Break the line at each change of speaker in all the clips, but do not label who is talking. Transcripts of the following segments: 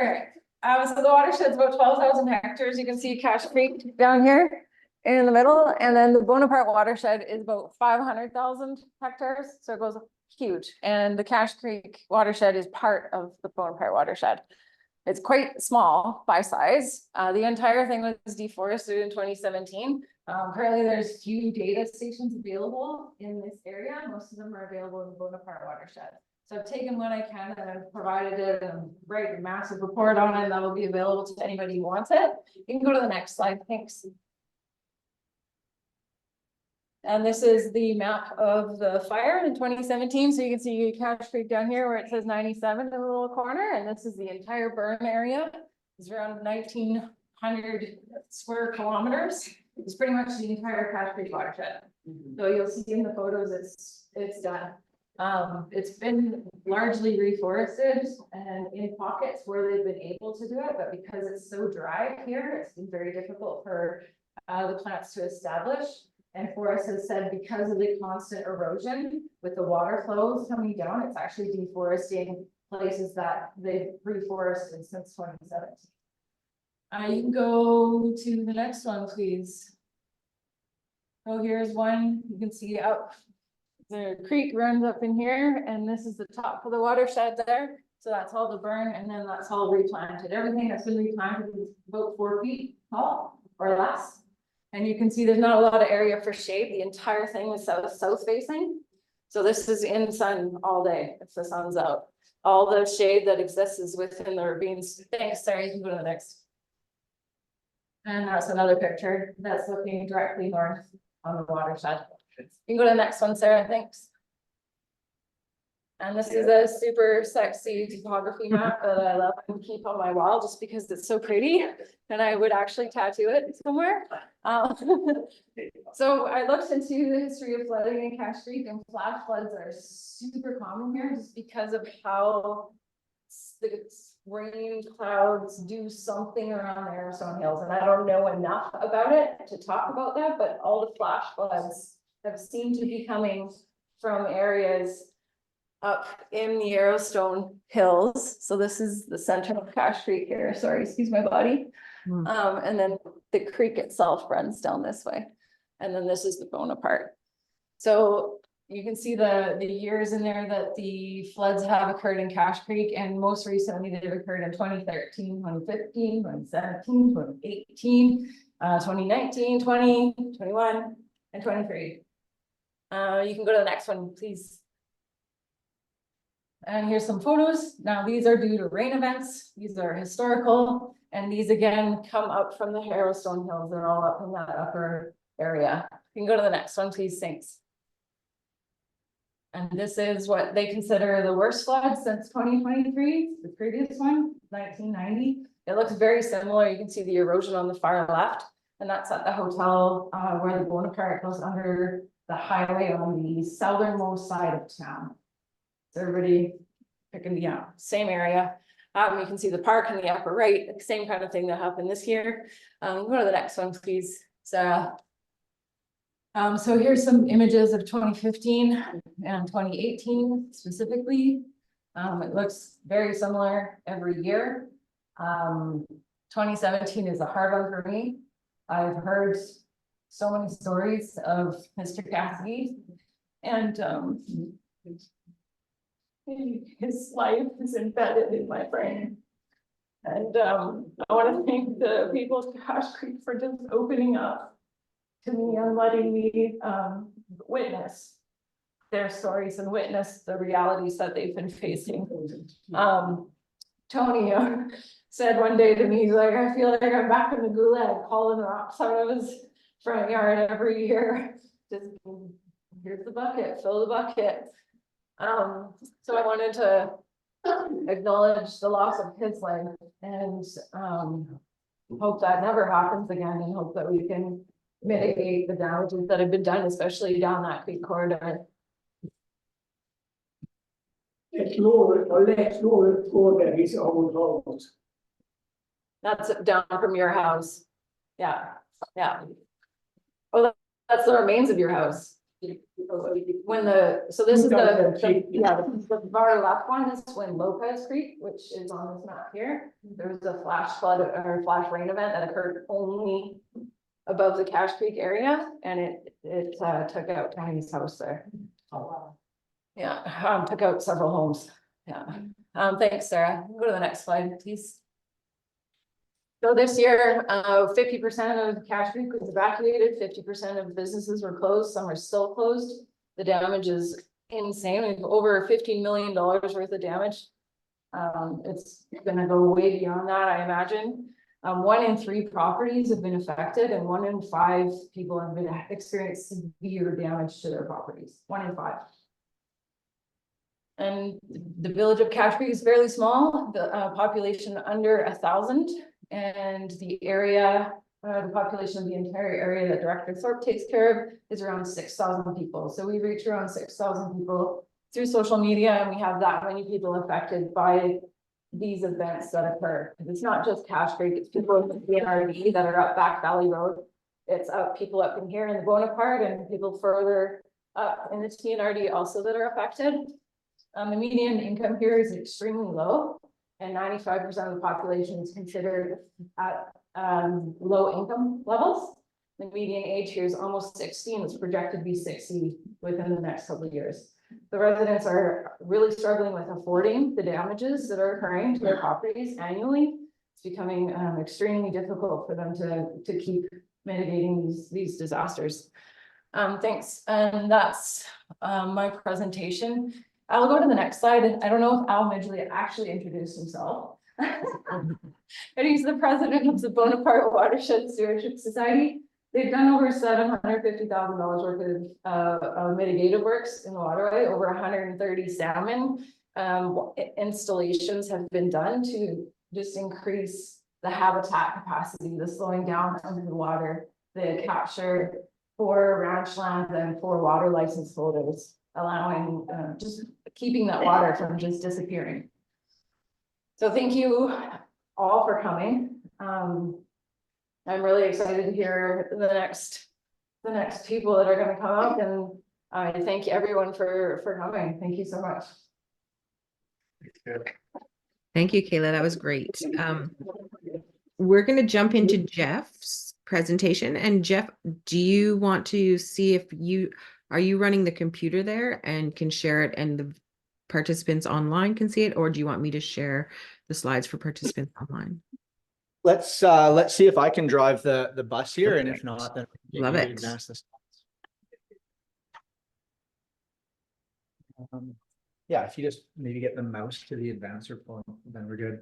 Sure. So the watershed's about 12,000 hectares. You can see Cache Creek down here in the middle, and then the Bonaparte watershed is about 500,000 hectares. So it goes huge. And the Cache Creek watershed is part of the Bonaparte watershed. It's quite small by size. The entire thing was deforested in 2017. Currently there's few data stations available in this area. Most of them are available in the Bonaparte watershed. So I've taken what I can and I've provided it and write a massive report on it that will be available to anybody who wants it. You can go to the next slide, thanks. And this is the map of the fire in 2017. So you can see Cache Creek down here where it says 97 in the little corner. And this is the entire burn area. It's around 1,900 square kilometers. It's pretty much the entire Cache Creek watershed. So you'll see in the photos, it's done. It's been largely reforested and in pockets where they've been able to do it, but because it's so dry here, it's been very difficult for the plants to establish. And Forest has said because of the constant erosion with the water flows coming down, it's actually deforesting places that they've reforested since 2017. You can go to the next one, please. So here's one, you can see up, the creek runs up in here, and this is the top of the watershed there. So that's all the burn, and then that's all replanted. Everything that's been replanted is about 4 feet tall or less. And you can see there's not a lot of area for shade. The entire thing is south facing. So this is in sun all day if the sun's out. All the shade that exists is within the ravines. Thanks, sorry, you can go to the next. And that's another picture that's looking directly north on the watershed. You can go to the next one, Sarah, thanks. And this is a super sexy topography map that I love and keep on my wall just because it's so pretty. And I would actually tattoo it somewhere. So I looked into the history of flooding in Cache Creek, and flash floods are super common here just because of how the rain clouds do something around the Arizona Hills. And I don't know enough about it to talk about that, but all the flash floods have seemed to be coming from areas up in the Yellowstone Hills. So this is the center of Cache Creek here. Sorry, excuse my body. And then the creek itself runs down this way. And then this is the Bonaparte. So you can see the years in there that the floods have occurred in Cache Creek, and most recently they've occurred in 2013, 2015, 2017, 2018, 2019, 20, 21, and 23. You can go to the next one, please. And here's some photos. Now these are due to rain events. These are historical. And these again come up from the Yellowstone Hills. They're all up in that upper area. You can go to the next one, please. Thanks. And this is what they consider the worst flood since 2023. The previous one, 1990. It looks very similar. You can see the erosion on the far left. And that's at the hotel where the Bonaparte goes under the highway on the southernmost side of town. So everybody picking, yeah, same area. You can see the park in the upper right, same kind of thing that happened this year. Go to the next one, please, Sarah. So here's some images of 2015 and 2018 specifically. It looks very similar every year. 2017 is a hard one for me. I've heard so many stories of Mr. Cassidy, and his life is embedded in my brain. And I want to thank the people of Cache Creek for just opening up to me and letting me witness their stories and witness the realities that they've been facing. Tony said one day to me, he's like, I feel like I'm back in the gulag hauling rocks out of his front yard every year. Just here's the bucket, fill the bucket. So I wanted to acknowledge the loss of his life and hope that never happens again, and hope that we can mitigate the damages that have been done, especially down that creek corridor.
Next door that his old house.
That's down from your house. Yeah, yeah. Oh, that's the remains of your house. When so this is the far left one is when Lopez Creek, which is on this map here. There was a flash flood or flash rain event that occurred only above the Cache Creek area, and it took out Tony's house there.
Oh, wow.
Yeah, took out several homes. Yeah. Thanks, Sarah. Go to the next slide, please. So this year, 50% of Cache Creek was evacuated, 50% of businesses were closed, some are still closed. The damage is insane. We have over $15 million worth of damage. It's gonna go way beyond that, I imagine. 1 in 3 properties have been affected, and 1 in 5 people have been experienced severe damage to their properties. 1 in 5. And the village of Cache Creek is fairly small, the population under 1,000, and the area, the population of the entire area that Director Thorpe takes care of is around 6,000 people. So we reach around 6,000 people through social media, and we have that many people affected by these events that occur. It's not just Cache Creek, it's people in the BNRD that are up Back Valley Road. It's people up in here in the Bonaparte, and people further up in the TNRD also that are affected. The median income here is extremely low, and 95% of the population is considered at low income levels. The median age here is almost 60, and it's projected to be 60 within the next couple of years. The residents are really struggling with affording the damages that are occurring to their properties annually. It's becoming extremely difficult for them to keep mitigating these disasters. Thanks, and that's my presentation. I'll go to the next slide. I don't know if Al Midgley actually introduced himself. But he's the president of the Bonaparte Watershed Stewardship Society. They've done over $750,000 worth of mitigative works in the waterway. Over 130 salmon installations have been done to just increase the habitat capacity, the slowing down of the water, the capture for ranch land and for water license holders, allowing just keeping that water from just disappearing. So thank you all for coming. I'm really excited to hear the next people that are going to come up, and I thank everyone for coming. Thank you so much.
Thank you, Kayla. That was great. We're going to jump into Jeff's presentation. And Jeff, do you want to see if are you running the computer there and can share it, and the participants online can see it, or do you want me to share the slides for participants online?
Let's see if I can drive the bus here, and if not, then
Love it.
Yeah, if you just maybe get the mouse to the advancer point, then we're good.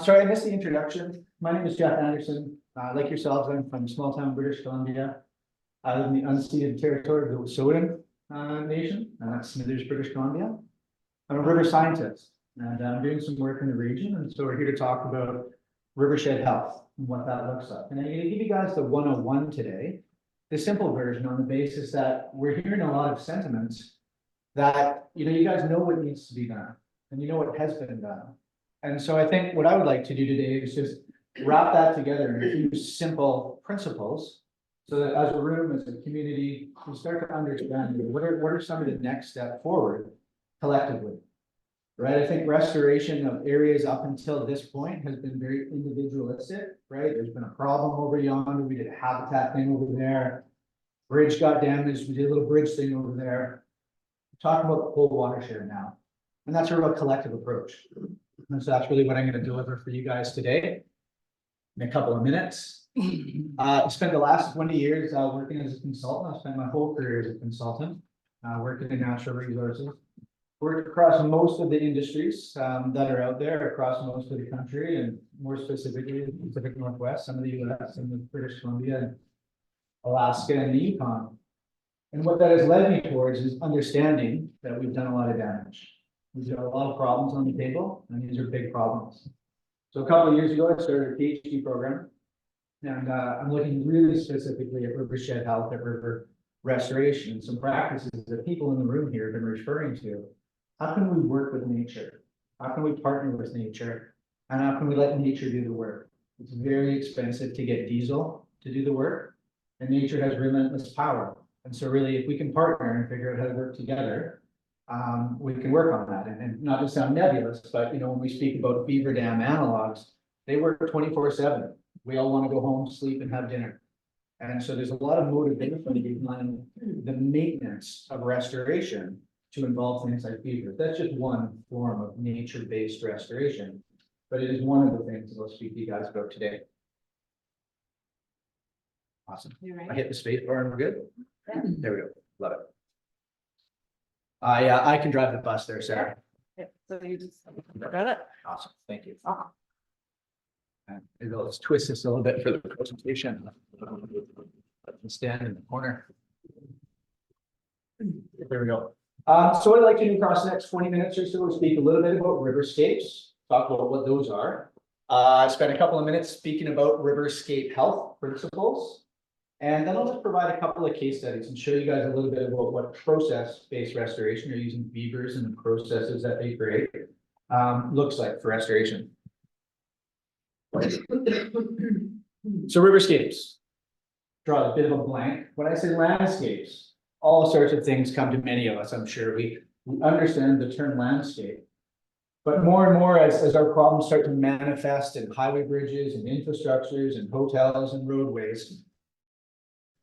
Sorry, I missed the introduction. My name is Jeff Anderson. Like yourselves, I'm from small town British Columbia. I live in the unceded territory of the Wet'suwet'en Nation, and that's Smithers, British Columbia. I'm a river scientist, and I'm doing some work in the region, and so we're here to talk about rivershed health and what that looks like. And I'm going to give you guys the 101 today, the simple version, on the basis that we're hearing a lot of sentiments that, you guys know what needs to be done, and you know what has been done. And so I think what I would like to do today is just wrap that together in a few simple principles, so that as a room, as a community, we start to understand what are some of the next steps forward collectively. Right, I think restoration of areas up until this point has been very individualistic, right? There's been a problem over yonder, we did a habitat thing over there. Bridge got damaged, we did a little bridge thing over there. We're talking about the whole watershed now. And that's sort of a collective approach. And so that's really what I'm going to deliver for you guys today in a couple of minutes. I spent the last 20 years working as a consultant. I spent my whole career as a consultant, working in natural resources. Worked across most of the industries that are out there across most of the country, and more specifically the Pacific Northwest, some of the US and the British Columbia, and Alaska and the Yukon. And what that has led me towards is understanding that we've done a lot of damage. We've got a lot of problems on the table, and these are big problems. So a couple of years ago, I started a PhD program, and I'm looking really specifically at rivershed health, at river restoration, and some practices that people in the room here have been referring to. How can we work with nature? How can we partner with nature? And how can we let nature do the work? It's very expensive to get diesel to do the work, and nature has relentless power. And so really, if we can partner and figure out how to work together, we can work on that. And not to sound nebulous, but when we speak about beaver dam analogs, they work 24/7. We all want to go home, sleep, and have dinner. And so there's a lot of motivation behind the maintenance of restoration to involve things like beavers. That's just one form of nature-based restoration, but it is one of the things that I'll speak to you guys about today. Awesome. I hit the space bar and we're good.
Yeah.
There we go. Love it. I can drive the bus there, Sarah.
Yeah, so you just got it.
Awesome. Thank you.
Uh-huh.
And maybe I'll just twist this a little bit for the presentation. Let me stand in the corner. There we go. So what I'd like to do across the next 20 minutes or so is speak a little bit about riverscapes, talk about what those are. I spent a couple of minutes speaking about riverscape health principles. And then I'll just provide a couple of case studies and show you guys a little bit about what process-based restoration or using beavers and the processes that they create looks like for restoration. So riverscapes, draw a bit of a blank. When I say landscapes, all sorts of things come to many of us, I'm sure. We understand the term landscape. But more and more as our problems start to manifest in highway bridges and infrastructures and hotels and roadways,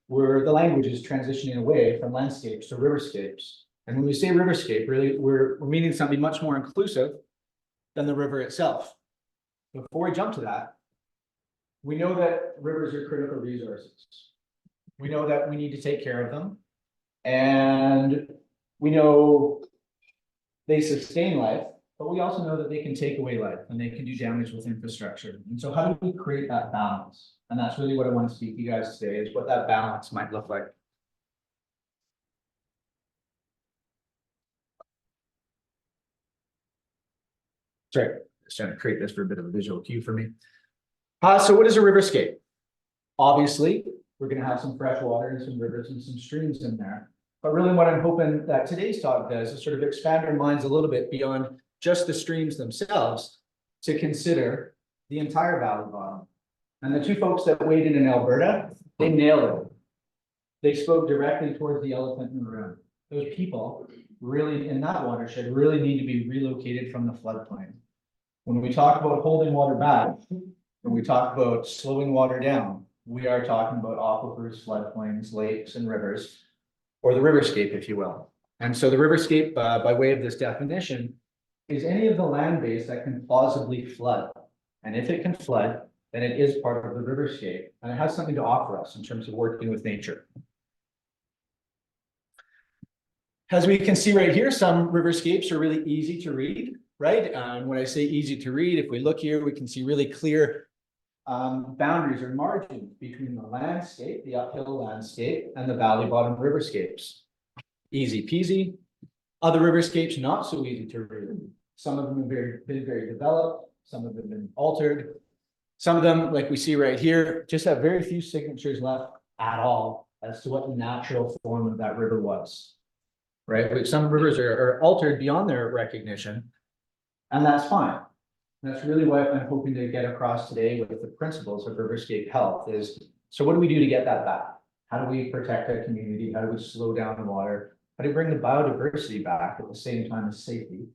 where the language is transitioning away from landscapes to riverscapes. And when we say riverscape, really, we're meaning something much more inclusive than the river itself. Before we jump to that, we know that rivers are critical resources. We know that we need to take care of them. And we know they sustain life, but we also know that they can take away life and they can do damage with infrastructure. And so how do we create that balance? And that's really what I want to speak to you guys today, is what that balance might look like. Sorry, just trying to create this for a bit of a visual cue for me. So what is a riverscape? Obviously, we're going to have some fresh water and some rivers and some streams in there. But really what I'm hoping that today's talk does is sort of expand our minds a little bit beyond just the streams themselves to consider the entire valley bottom. And the two folks that weighed in Alberta, they nailed it. They spoke directly towards the elephant in the room. Those people really in that watershed really need to be relocated from the floodplain. When we talk about holding water back, when we talk about slowing water down, we are talking about aquifers, floodplains, lakes, and rivers, or the riverscape, if you will. And so the riverscape, by way of this definition, is any of the land base that can plausibly flood. And if it can flood, then it is part of the riverscape, and it has something to offer us in terms of working with nature. As we can see right here, some riverscapes are really easy to read, right? And when I say easy to read, if we look here, we can see really clear boundaries or margins between the landscape, the uphill landscape, and the valley bottom riverscapes. Easy peasy. Other riverscapes, not so easy to read. Some of them have been very developed, some of them have been altered. Some of them, like we see right here, just have very few signatures left at all as to what the natural form of that river was, right? But some rivers are altered beyond their recognition, and that's fine. That's really what I'm hoping to get across today with the principles of riverscape health is, so what do we do to get that back? How do we protect our community? How do we slow down the water? How do we bring the biodiversity back at the same time as safety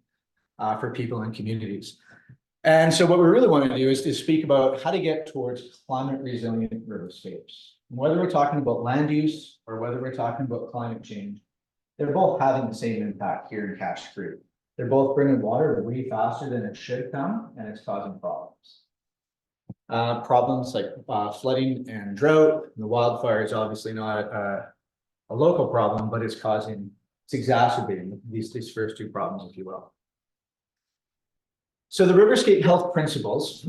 for people and communities? And so what we really want to do is to speak about how to get towards climate resilient riverscapes. Whether we're talking about land use or whether we're talking about climate change, they're both having the same impact here in Cache Creek. They're both bringing water way faster than it should come, and it's causing problems. Problems like flooding and drought. The wildfire is obviously not a local problem, but it's exacerbating these first two problems, if you will. So the riverscape health principles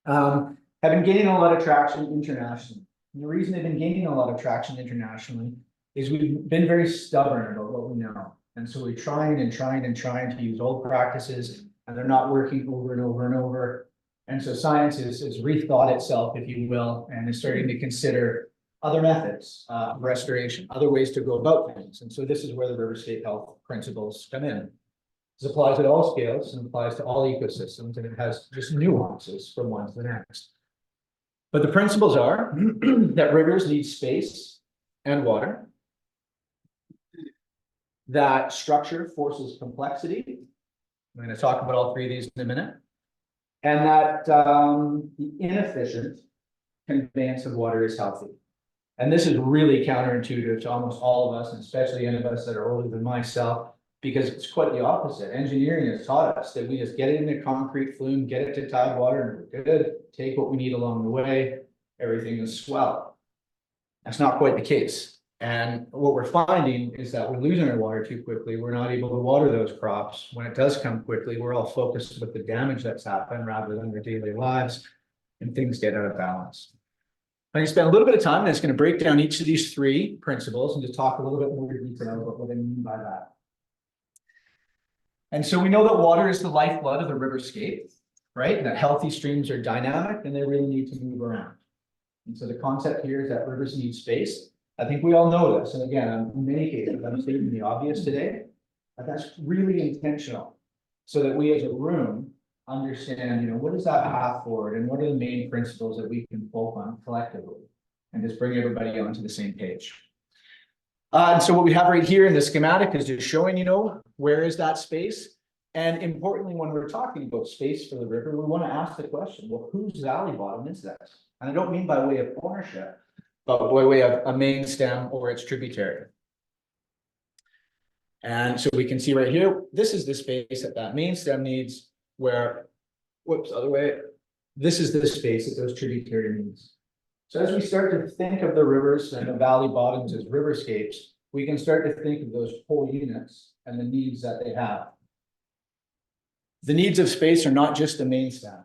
have been gaining a lot of traction internationally. And the reason they've been gaining a lot of traction internationally is we've been very stubborn about what we know. And so we're trying to use old practices, and they're not working over and over and over. And so science has rethought itself, if you will, and is starting to consider other methods of restoration, other ways to go about things. And so this is where the riverscape health principles come in. This applies at all scales and applies to all ecosystems, and it has just nuances from one to the next. But the principles are that rivers need space and water. That structure forces complexity. I'm going to talk about all three of these in a minute. And that the inefficient conveyance of water is healthy. And this is really counterintuitive to almost all of us, and especially any of us that are older than myself, because it's quite the opposite. Engineering has taught us that we just get it into concrete flume, get it to tide water, and we're good. Take what we need along the way. Everything is swell. That's not quite the case. And what we're finding is that we're losing our water too quickly. We're not able to water those crops. When it does come quickly, we're all focused with the damage that's happened rather than their daily lives, and things get out of balance. I'm going to spend a little bit of time, and it's going to break down each of these three principles and to talk a little bit more detail about what I mean by that. And so we know that water is the lifeblood of the riverscape, right? And that healthy streams are dynamic and they really need to move around. And so the concept here is that rivers need space. I think we all know this. And again, in many cases, I'm stating the obvious today, but that's really intentional so that we as a room understand, what is that path forward and what are the main principles that we can pull on collectively and just bring everybody onto the same page. And so what we have right here in the schematic is just showing, where is that space? And importantly, when we're talking about space for the river, we want to ask the question, well, whose valley bottom is this? And I don't mean by way of ownership, but by way of a main stem or its tributary. And so we can see right here, this is the space that main stem needs where, other way, this is the space that those tributary needs. So as we start to think of the rivers and the valley bottoms as riverscapes, we can start to think of those whole units and the needs that they have. The needs of space are not just the main stem,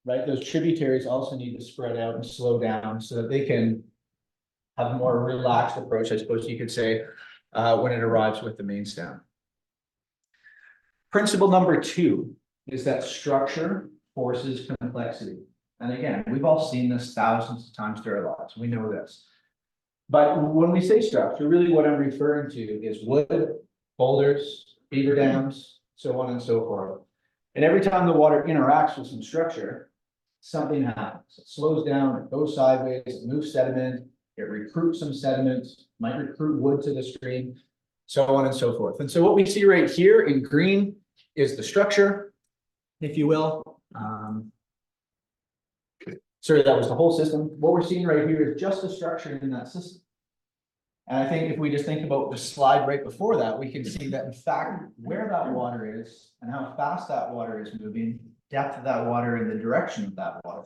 right? Those tributaries also need to spread out and slow down so that they can have a more relaxed approach, I suppose you could say, when it arrives with the main stem. Principle number 2 is that structure forces complexity. And again, we've all seen this thousands of times through our lives. We know this. But when we say structure, really what I'm referring to is wood, boulders, beaver dams, so on and so forth. And every time the water interacts with some structure, something happens. It slows down, it goes sideways, it moves sediment, it recruits some sediment, might recruit wood to the stream, so on and so forth. And so what we see right here in green is the structure, if you will. Sorry, that was the whole system. What we're seeing right here is just the structure in that system. And I think if we just think about the slide right before that, we can see that in fact, where that water is and how fast that water is moving, depth of that water and the direction of that water,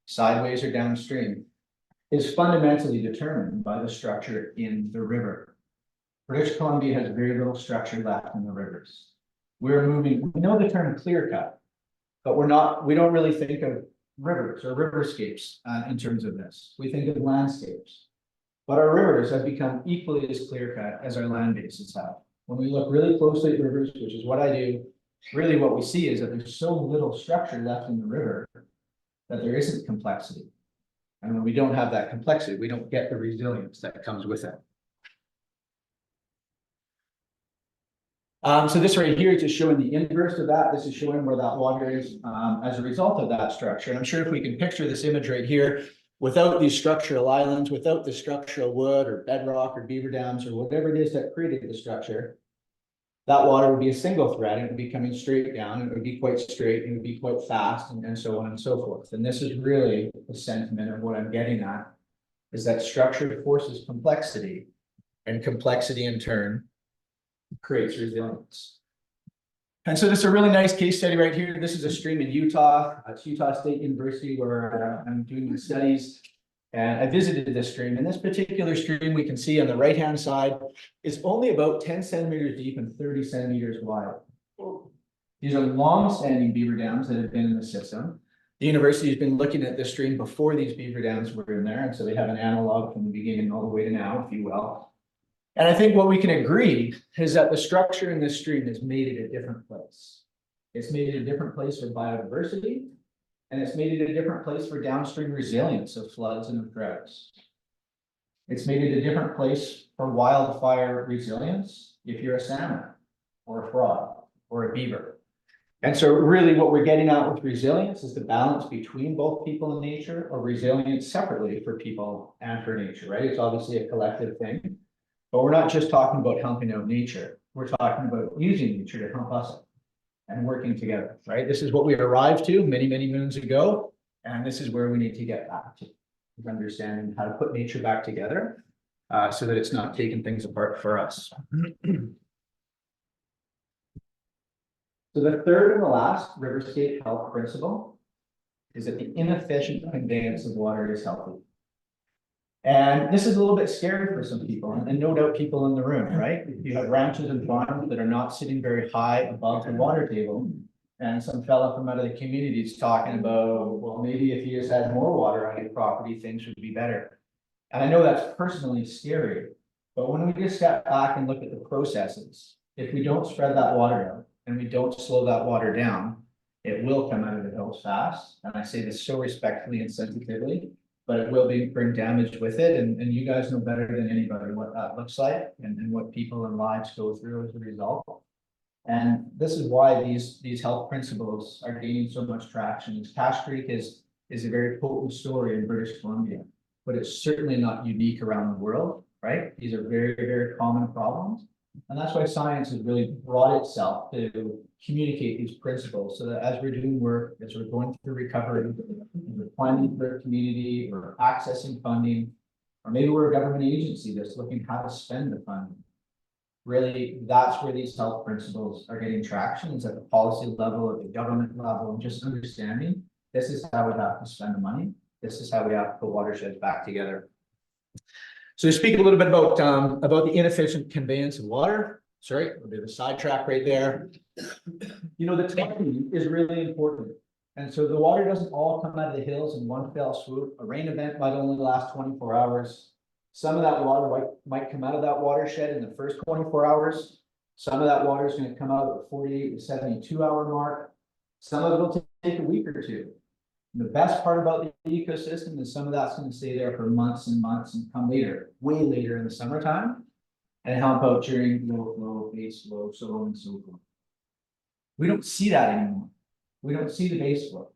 sideways or downstream, is fundamentally determined by the structure in the river. British Columbia has very little structure left in the rivers. We're moving, we know the term clear cut, but we don't really think of rivers or riverscapes in terms of this. We think of landscapes, but our rivers have become equally as clear cut as our land bases have. When we look really closely at rivers, which is what I do, really what we see is that there's so little structure left in the river that there isn't complexity. And when we don't have that complexity, we don't get the resilience that comes with it. So this right here is just showing the inverse of that. This is showing where that water is as a result of that structure. And I'm sure if we can picture this image right here, without these structural islands, without the structural wood or bedrock or beaver dams or whatever it is that created the structure, that water would be a single thread and it would be coming straight down and it would be quite straight and it would be quite fast and so on and so forth. And this is really the sentiment of what I'm getting at, is that structure forces complexity and complexity in turn creates resilience. And so this is a really nice case study right here. This is a stream in Utah. It's Utah State University where I'm doing the studies. And I visited this stream. And this particular stream we can see on the right-hand side is only about 10 centimeters deep and 30 centimeters wide. These are long-standing beaver dams that have been in the system. The university has been looking at this stream before these beaver dams were in there. And so they have an analog from the beginning all the way to now, if you will. And I think what we can agree is that the structure in this stream is made at a different place. It's made at a different place for biodiversity, and it's made it a different place for downstream resilience of floods and of droughts. It's made it a different place for wildfire resilience if you're a salmon or a frog or a beaver. And so really what we're getting at with resilience is the balance between both people and nature, or resilience separately for people and for nature, right? It's obviously a collective thing, but we're not just talking about helping out nature. We're talking about using nature to help us and working together, right? This is what we arrived to many, many moons ago, and this is where we need to get back to, understanding how to put nature back together, so that it's not taking things apart for us. So the third and the last river state health principle is that the inefficient conveyance of water is healthy. And this is a little bit scary for some people, and no doubt people in the room, right? You have ranches and farms that are not sitting very high above the water table. And some fella from out of the community is talking about, well, maybe if you just had more water on your property, things would be better. And I know that's personally scary, but when we just step back and look at the processes, if we don't spread that water out and we don't slow that water down, it will come out of the hills fast. And I say this so respectfully and sensitively, but it will bring damage with it. And you guys know better than anybody what that looks like and what people and lives go through as a result. And this is why these health principles are gaining so much traction. Cache Creek is a very potent story in British Columbia, but it's certainly not unique around the world, right? These are very, very common problems. And that's why science has really brought itself to communicate these principles, so that as we're doing work, as we're going through recovery, we're planning for a community, or accessing funding, or maybe we're a government agency that's looking how to spend the funding. Really, that's where these health principles are getting traction, is at the policy level, at the government level, and just understanding this is how we have to spend the money. This is how we have to put watersheds back together. So to speak a little bit about the inefficient conveyance of water. Sorry, a bit of a sidetrack right there. You know, the timing is really important. And so the water doesn't all come out of the hills in one fell swoop. A rain event might only last 24 hours. Some of that water might come out of that watershed in the first 24 hours. Some of that water is going to come out at the 48 to 72 hour mark. Some of it will take a week or two. And the best part about the ecosystem is some of that's going to stay there for months and months and come later, way later in the summertime, and help out during low flow, base flow, so on and so forth. We don't see that anymore. We don't see the base flow.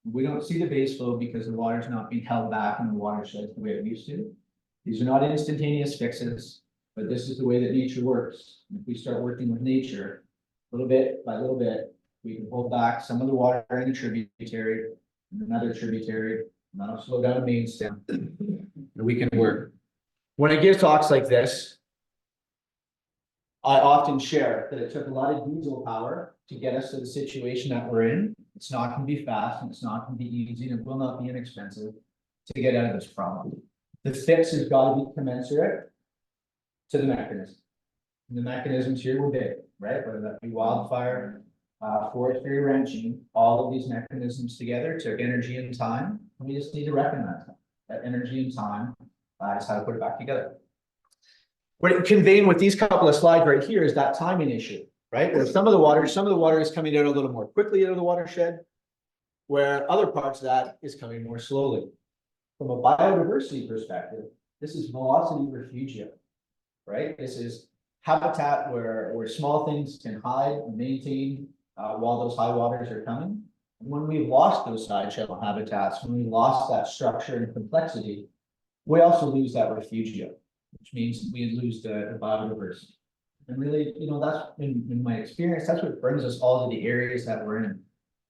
We don't see the base flow because the water's not being held back in the watershed the way it used to. These are not instantaneous fixes, but this is the way that nature works. If we start working with nature, little bit by little bit, we can hold back some of the water in the tributary, and another tributary, and that'll slow down the main stem, and we can work. When I give talks like this, I often share that it took a lot of diesel power to get us to the situation that we're in. It's not going to be fast, and it's not going to be easy, and it will not be inexpensive to get out of this problem. The fix has got to be commensurate to the mechanism. And the mechanisms here were big, right? Whether that be wildfire, forestry, ranching, all of these mechanisms together took energy and time. And we just need to recognize that energy and time is how to put it back together. What it conveying with these couple of slides right here is that timing issue, right? Where some of the water is coming out a little more quickly out of the watershed, where other parts of that is coming more slowly. From a biodiversity perspective, this is velocity refugia, right? This is habitat where small things can hide and maintain while those high waters are coming. And when we've lost those side channel habitats, when we lost that structure and complexity, we also lose that refugia, which means we lose the biodiversity. And really, you know, that's in my experience, that's what brings us all to the areas that we're in.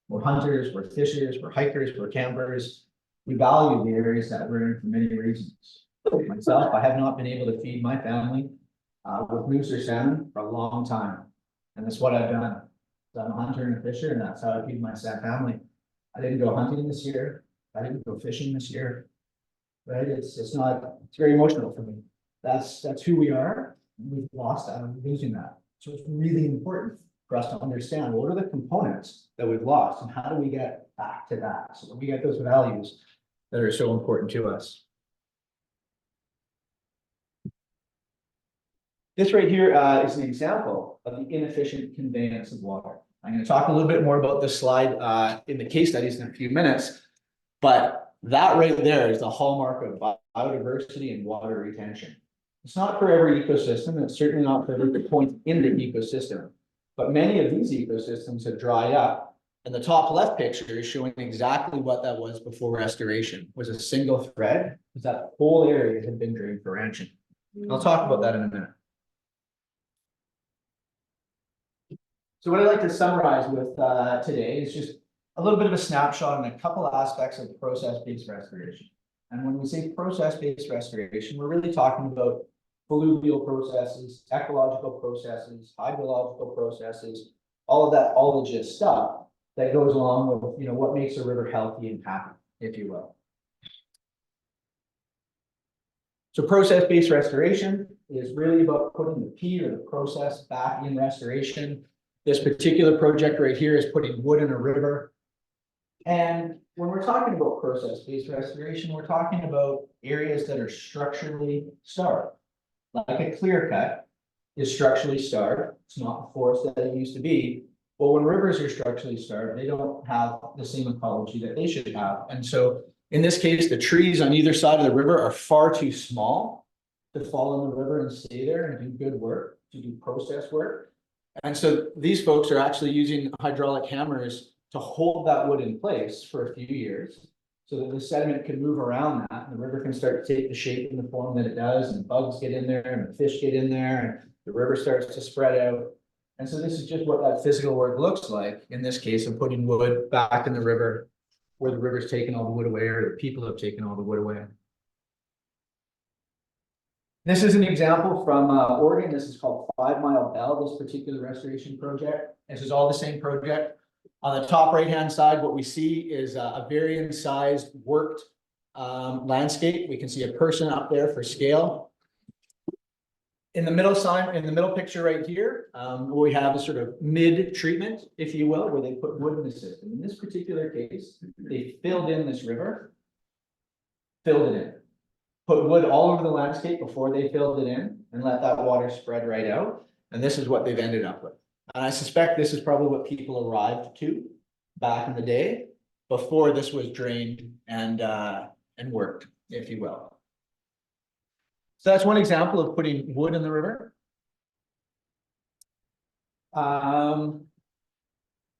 We're hunters, we're fishers, we're hikers, we're campers. We value the areas that we're in for many reasons. Myself, I have not been able to feed my family with moose or salmon for a long time. And that's what I've done. So I'm a hunter and a fisher, and that's how I feed my family. I didn't go hunting this year. I didn't go fishing this year. Right? It's very emotional for me. That's who we are. We've lost that. I'm losing that. So it's really important for us to understand what are the components that we've lost and how do we get back to that so that we get those values that are so important to us. This right here is an example of the inefficient conveyance of water. I'm going to talk a little bit more about this slide in the case studies in a few minutes, but that right there is the hallmark of biodiversity and water retention. It's not for every ecosystem, and it's certainly not for every point in the ecosystem. But many of these ecosystems have dried up. And the top left picture is showing exactly what that was before restoration, was a single thread, because that whole area had been drained for ranching. I'll talk about that in a minute. So what I'd like to summarize with today is just a little bit of a snapshot on a couple aspects of process-based restoration. And when we say process-based restoration, we're really talking about fluvial processes, ecological processes, hydrological processes, all of that ologist stuff that goes along with, you know, what makes a river healthy and happy, if you will. So process-based restoration is really about putting the P or the process back in restoration. This particular project right here is putting wood in a river. And when we're talking about process-based restoration, we're talking about areas that are structurally starved. Like a clear cut is structurally starved. It's not the forest that it used to be. But when rivers are structurally starved, they don't have the same ecology that they should have. And so in this case, the trees on either side of the river are far too small to fall in the river and stay there and do good work, to do process work. And so these folks are actually using hydraulic hammers to hold that wood in place for a few years so that the sediment can move around that and the river can start to take the shape and the form that it does, and bugs get in there and the fish get in there and the river starts to spread out. And so this is just what that physical work looks like in this case of putting wood back in the river where the river's taken all the wood away or the people have taken all the wood away. This is an example from Oregon. This is called 5 Mile Bell, this particular restoration project. This is all the same project. On the top right-hand side, what we see is a varying sized worked landscape. We can see a person up there for scale. In the middle picture right here, what we have is sort of mid-treatment, if you will, where they put wood in the system. In this particular case, they filled in this river, filled it in, put wood all over the landscape before they filled it in, and let that water spread right out. And this is what they've ended up with. And I suspect this is probably what people arrived to back in the day before this was drained and worked, if you will. So that's one example of putting wood in the river.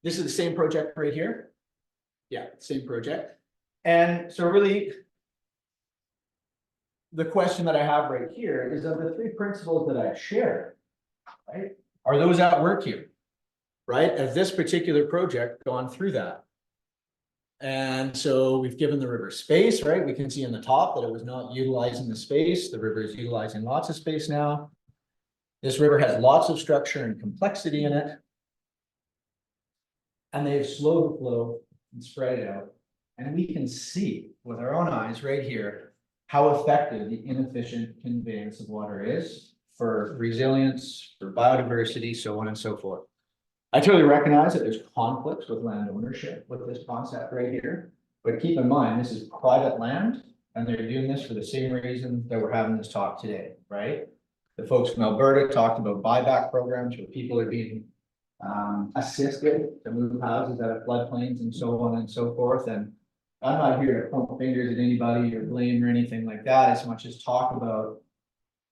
This is the same project right here. Yeah, same project. And so really, the question that I have right here is, of the 3 principles that I shared, right? Are those at work here? Right? Has this particular project gone through that? And so we've given the river space, right? We can see in the top that it was not utilizing the space. The river is utilizing lots of space now. This river has lots of structure and complexity in it. And they've slowed the flow and spread it out. And we can see with our own eyes right here how effective the inefficient conveyance of water is for resilience, for biodiversity, so on and so forth. I totally recognize that there's conflicts with land ownership with this concept right here, but keep in mind, this is private land and they're doing this for the same reason that we're having this talk today, right? The folks from Alberta talked about buyback programs where people are being assisted to move houses out of floodplains and so on and so forth. And I'm not here to point fingers at anybody or blame or anything like that, as much as talk about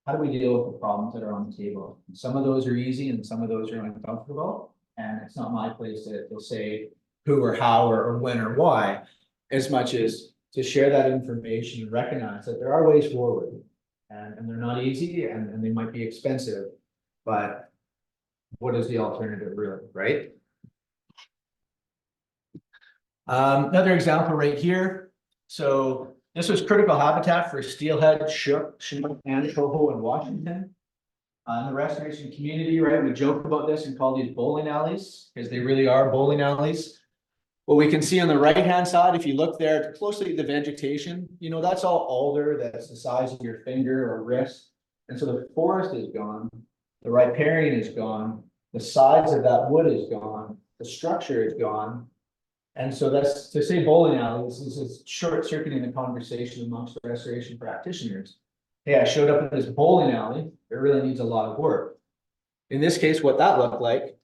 how do we deal with the problems that are on the table. And some of those are easy and some of those are uncomfortable. And it's not my place to say who or how or when or why, as much as to share that information and recognize that there are ways forward. And they're not easy and they might be expensive, but what is the alternative really, right? Another example right here. So this was critical habitat for steelhead, shook, chinook, and coho in Washington. In the restoration community, right, we joke about this and call these bowling alleys because they really are bowling alleys. What we can see on the right-hand side, if you look there closely at the vegetation, you know, that's all alder that's the size of your finger or wrist. And so the forest is gone, the riparian is gone, the size of that wood is gone, the structure is gone. And so that's to say bowling alleys, this is short-circuiting the conversation amongst the restoration practitioners. Hey, I showed up at this bowling alley, it really needs a lot of work. In this case, what that looked like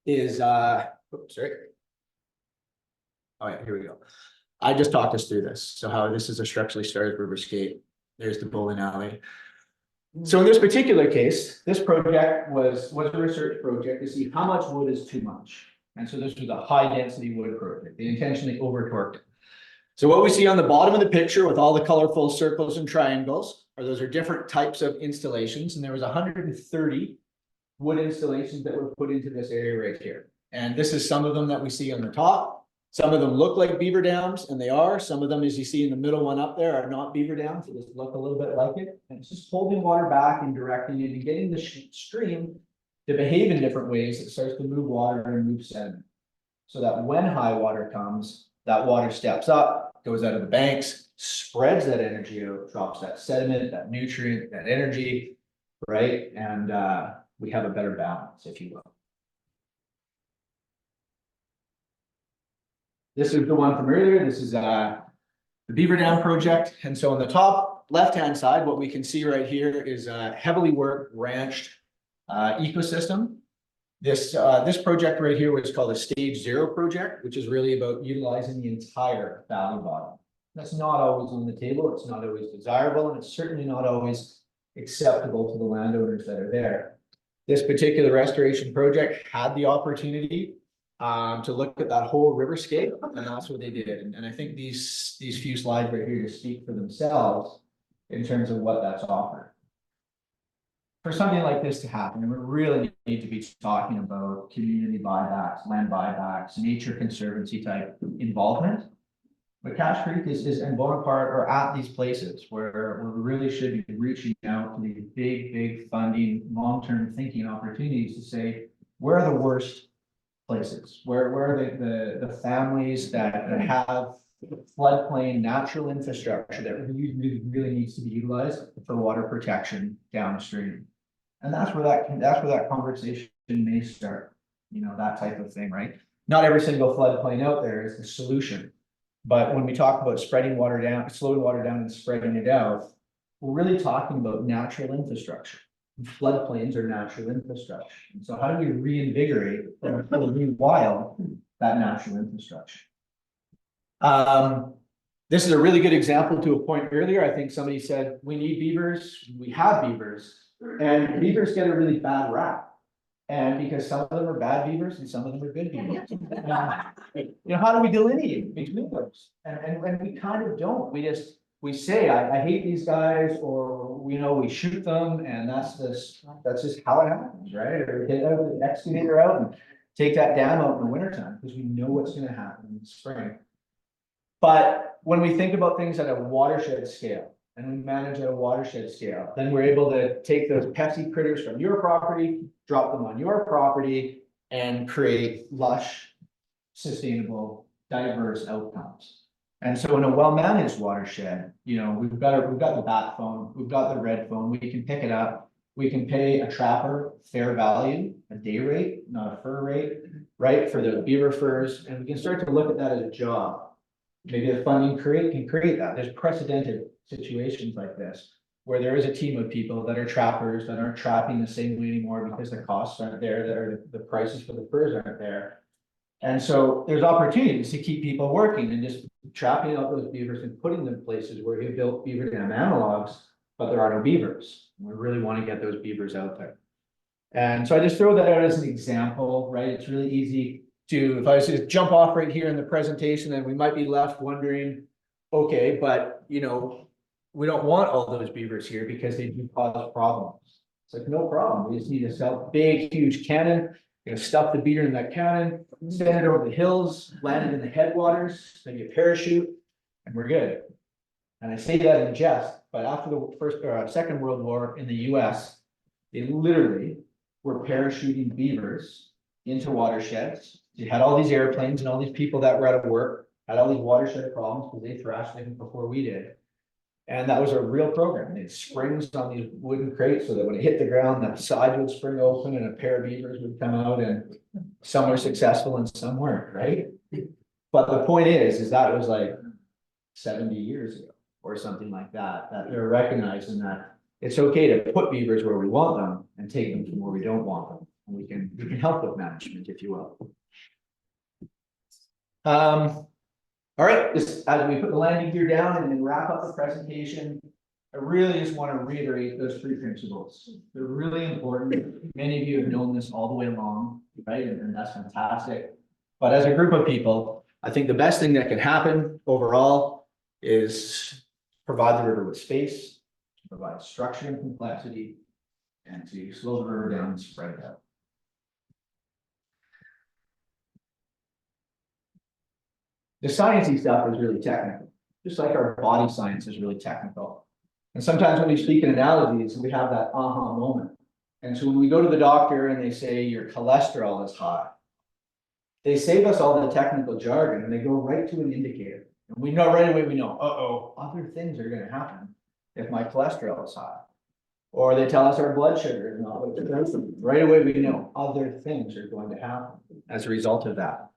is, oops, sorry. Oh yeah, here we go. I just talked us through this. So how this is a structurally started riverscape. There's the bowling alley. So in this particular case, this project was a research project to see how much wood is too much. And so this was a high density wood project. They intentionally over torqued it. So what we see on the bottom of the picture with all the colorful circles and triangles are those are different types of installations. And there was 130 wood installations that were put into this area right here. And this is some of them that we see on the top. Some of them look like beaver dams, and they are. Some of them, as you see in the middle one up there, are not beaver dams. They just look a little bit like it. And it's just holding water back and directing it and getting the stream to behave in different ways. It starts to move water and move sediment. So that when high water comes, that water steps up, goes out of the banks, spreads that energy out, drops that sediment, that nutrient, that energy, right? And we have a better balance, if you will. This is the one from earlier. This is the Beaver Dam project. And so on the top left-hand side, what we can see right here is a heavily worked ranched ecosystem. This project right here was called a stage 0 project, which is really about utilizing the entire valley bottom. That's not always on the table. It's not always desirable, and it's certainly not always acceptable to the landowners that are there. This particular restoration project had the opportunity to look at that whole riverscape, and that's what they did. And I think these few slides right here just speak for themselves in terms of what that's offered. For something like this to happen, we really need to be talking about community buybacks, land buybacks, nature conservancy type involvement. But Cache Creek and Bonaparte are at these places where we really should be reaching out to these big funding, long-term thinking opportunities to say, where are the worst places? Where are the families that have floodplain natural infrastructure that really needs to be utilized for water protection downstream? And that's where that conversation may start, you know, that type of thing, right? Not every single floodplain out there is the solution. But when we talk about spreading water down, slowing water down and spreading it out, we're really talking about natural infrastructure. Floodplains are natural infrastructure. And so how do we reinvigorate or rewild that natural infrastructure? This is a really good example to a point earlier. I think somebody said, we need beavers, we have beavers, and beavers get a really bad rap. And because some of them are bad beavers and some of them are good beavers. You know, how do we delineate between those? And we kind of don't. We say, I hate these guys, or we shoot them, and that's just how it happens, right? Or get out the excavator out and take that dam out in the wintertime because we know what's going to happen in the spring. But when we think about things at a watershed scale, and we manage at a watershed scale, then we're able to take those pesky critters from your property, drop them on your property, and create lush, sustainable, diverse outcomes. And so in a well-managed watershed, we've got the bat phone, we've got the red phone, we can pick it up, we can pay a trapper fair value, a day rate, not a fur rate, right, for the beaver furs, and we can start to look at that as a job. Maybe the funding can create that. There's precedented situations like this, where there is a team of people that are trappers that aren't trapping the same way anymore because the costs aren't there, that are the prices for the furs aren't there. And so there's opportunities to keep people working and just trapping out those beavers and putting them in places where you built beaver dam analogs, but there are no beavers. We really want to get those beavers out there. And so I just throw that out as an example, right? It's really easy to, if I was to jump off right here in the presentation, then we might be left wondering, okay, but we don't want all those beavers here because they do cause problems. It's like, no problem. We just need to sell big, huge cannon, stuff the beaver in that cannon, send it over the hills, land it in the headwaters, maybe a parachute, and we're good. And I say that in jest, but after the Second World War in the US, they literally were parachuting beavers into watersheds. You had all these airplanes and all these people that were out of work, had all these watershed problems because they thrashed them before we did. And that was a real program. They had springs on these wooden crates so that when it hit the ground, the side would spring open and a pair of beavers would come out, and some were successful and some weren't, right? But the point is that it was like 70 years ago or something like that, that they're recognizing that it's okay to put beavers where we want them and take them from where we don't want them. And we can help with management, if you will. All right, just as we put the landing gear down and then wrap up the presentation, I really just want to reiterate those three principles. They're really important. Many of you have known this all the way along, right? And that's fantastic. But as a group of people, I think the best thing that can happen overall is provide the river with space, provide structure and complexity, and to slow the river down and spread it out. The sciencey stuff is really technical, just like our body science is really technical. And sometimes when we speak in analogies, we have that aha moment. And so when we go to the doctor and they say your cholesterol is high, they save us all the technical jargon and they go right to an indicator. And we know right away, we know, uh-oh, other things are going to happen if my cholesterol is high. Or they tell us our blood sugar is not what it's supposed to be. Right away, we know other things are going to happen as a result of that.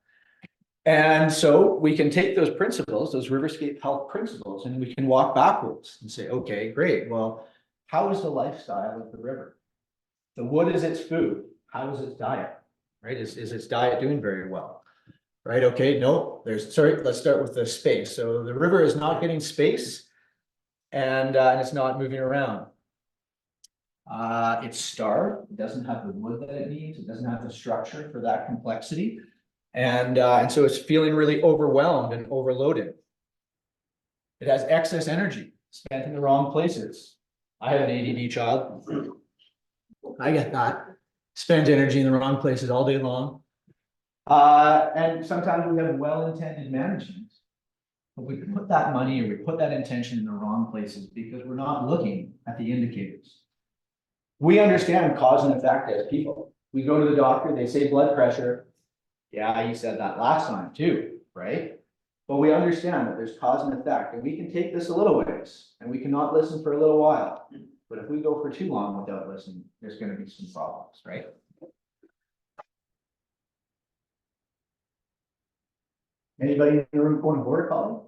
And so we can take those principles, those riverscape health principles, and we can walk backwards and say, okay, great. Well, how is the lifestyle of the river? So what is its food? How is its diet? Right? Is its diet doing very well? Right? Okay, no, let's start with the space. So the river is not getting space and it's not moving around. It's starved. It doesn't have the wood that it needs. It doesn't have the structure for that complexity. And so it's feeling really overwhelmed and overloaded. It has excess energy spent in the wrong places. I have an ADD child. I get that. Spend energy in the wrong places all day long. And sometimes we have well-intended management, but we put that money or we put that intention in the wrong places because we're not looking at the indicators. We understand cause and effect as people. We go to the doctor, they say blood pressure. Yeah, you said that last time too, right? But we understand that there's cause and effect, and we can take this a little ways, and we cannot listen for a little while. But if we go for too long without listening, there's going to be some problems, right? Anybody in the room going to border collie?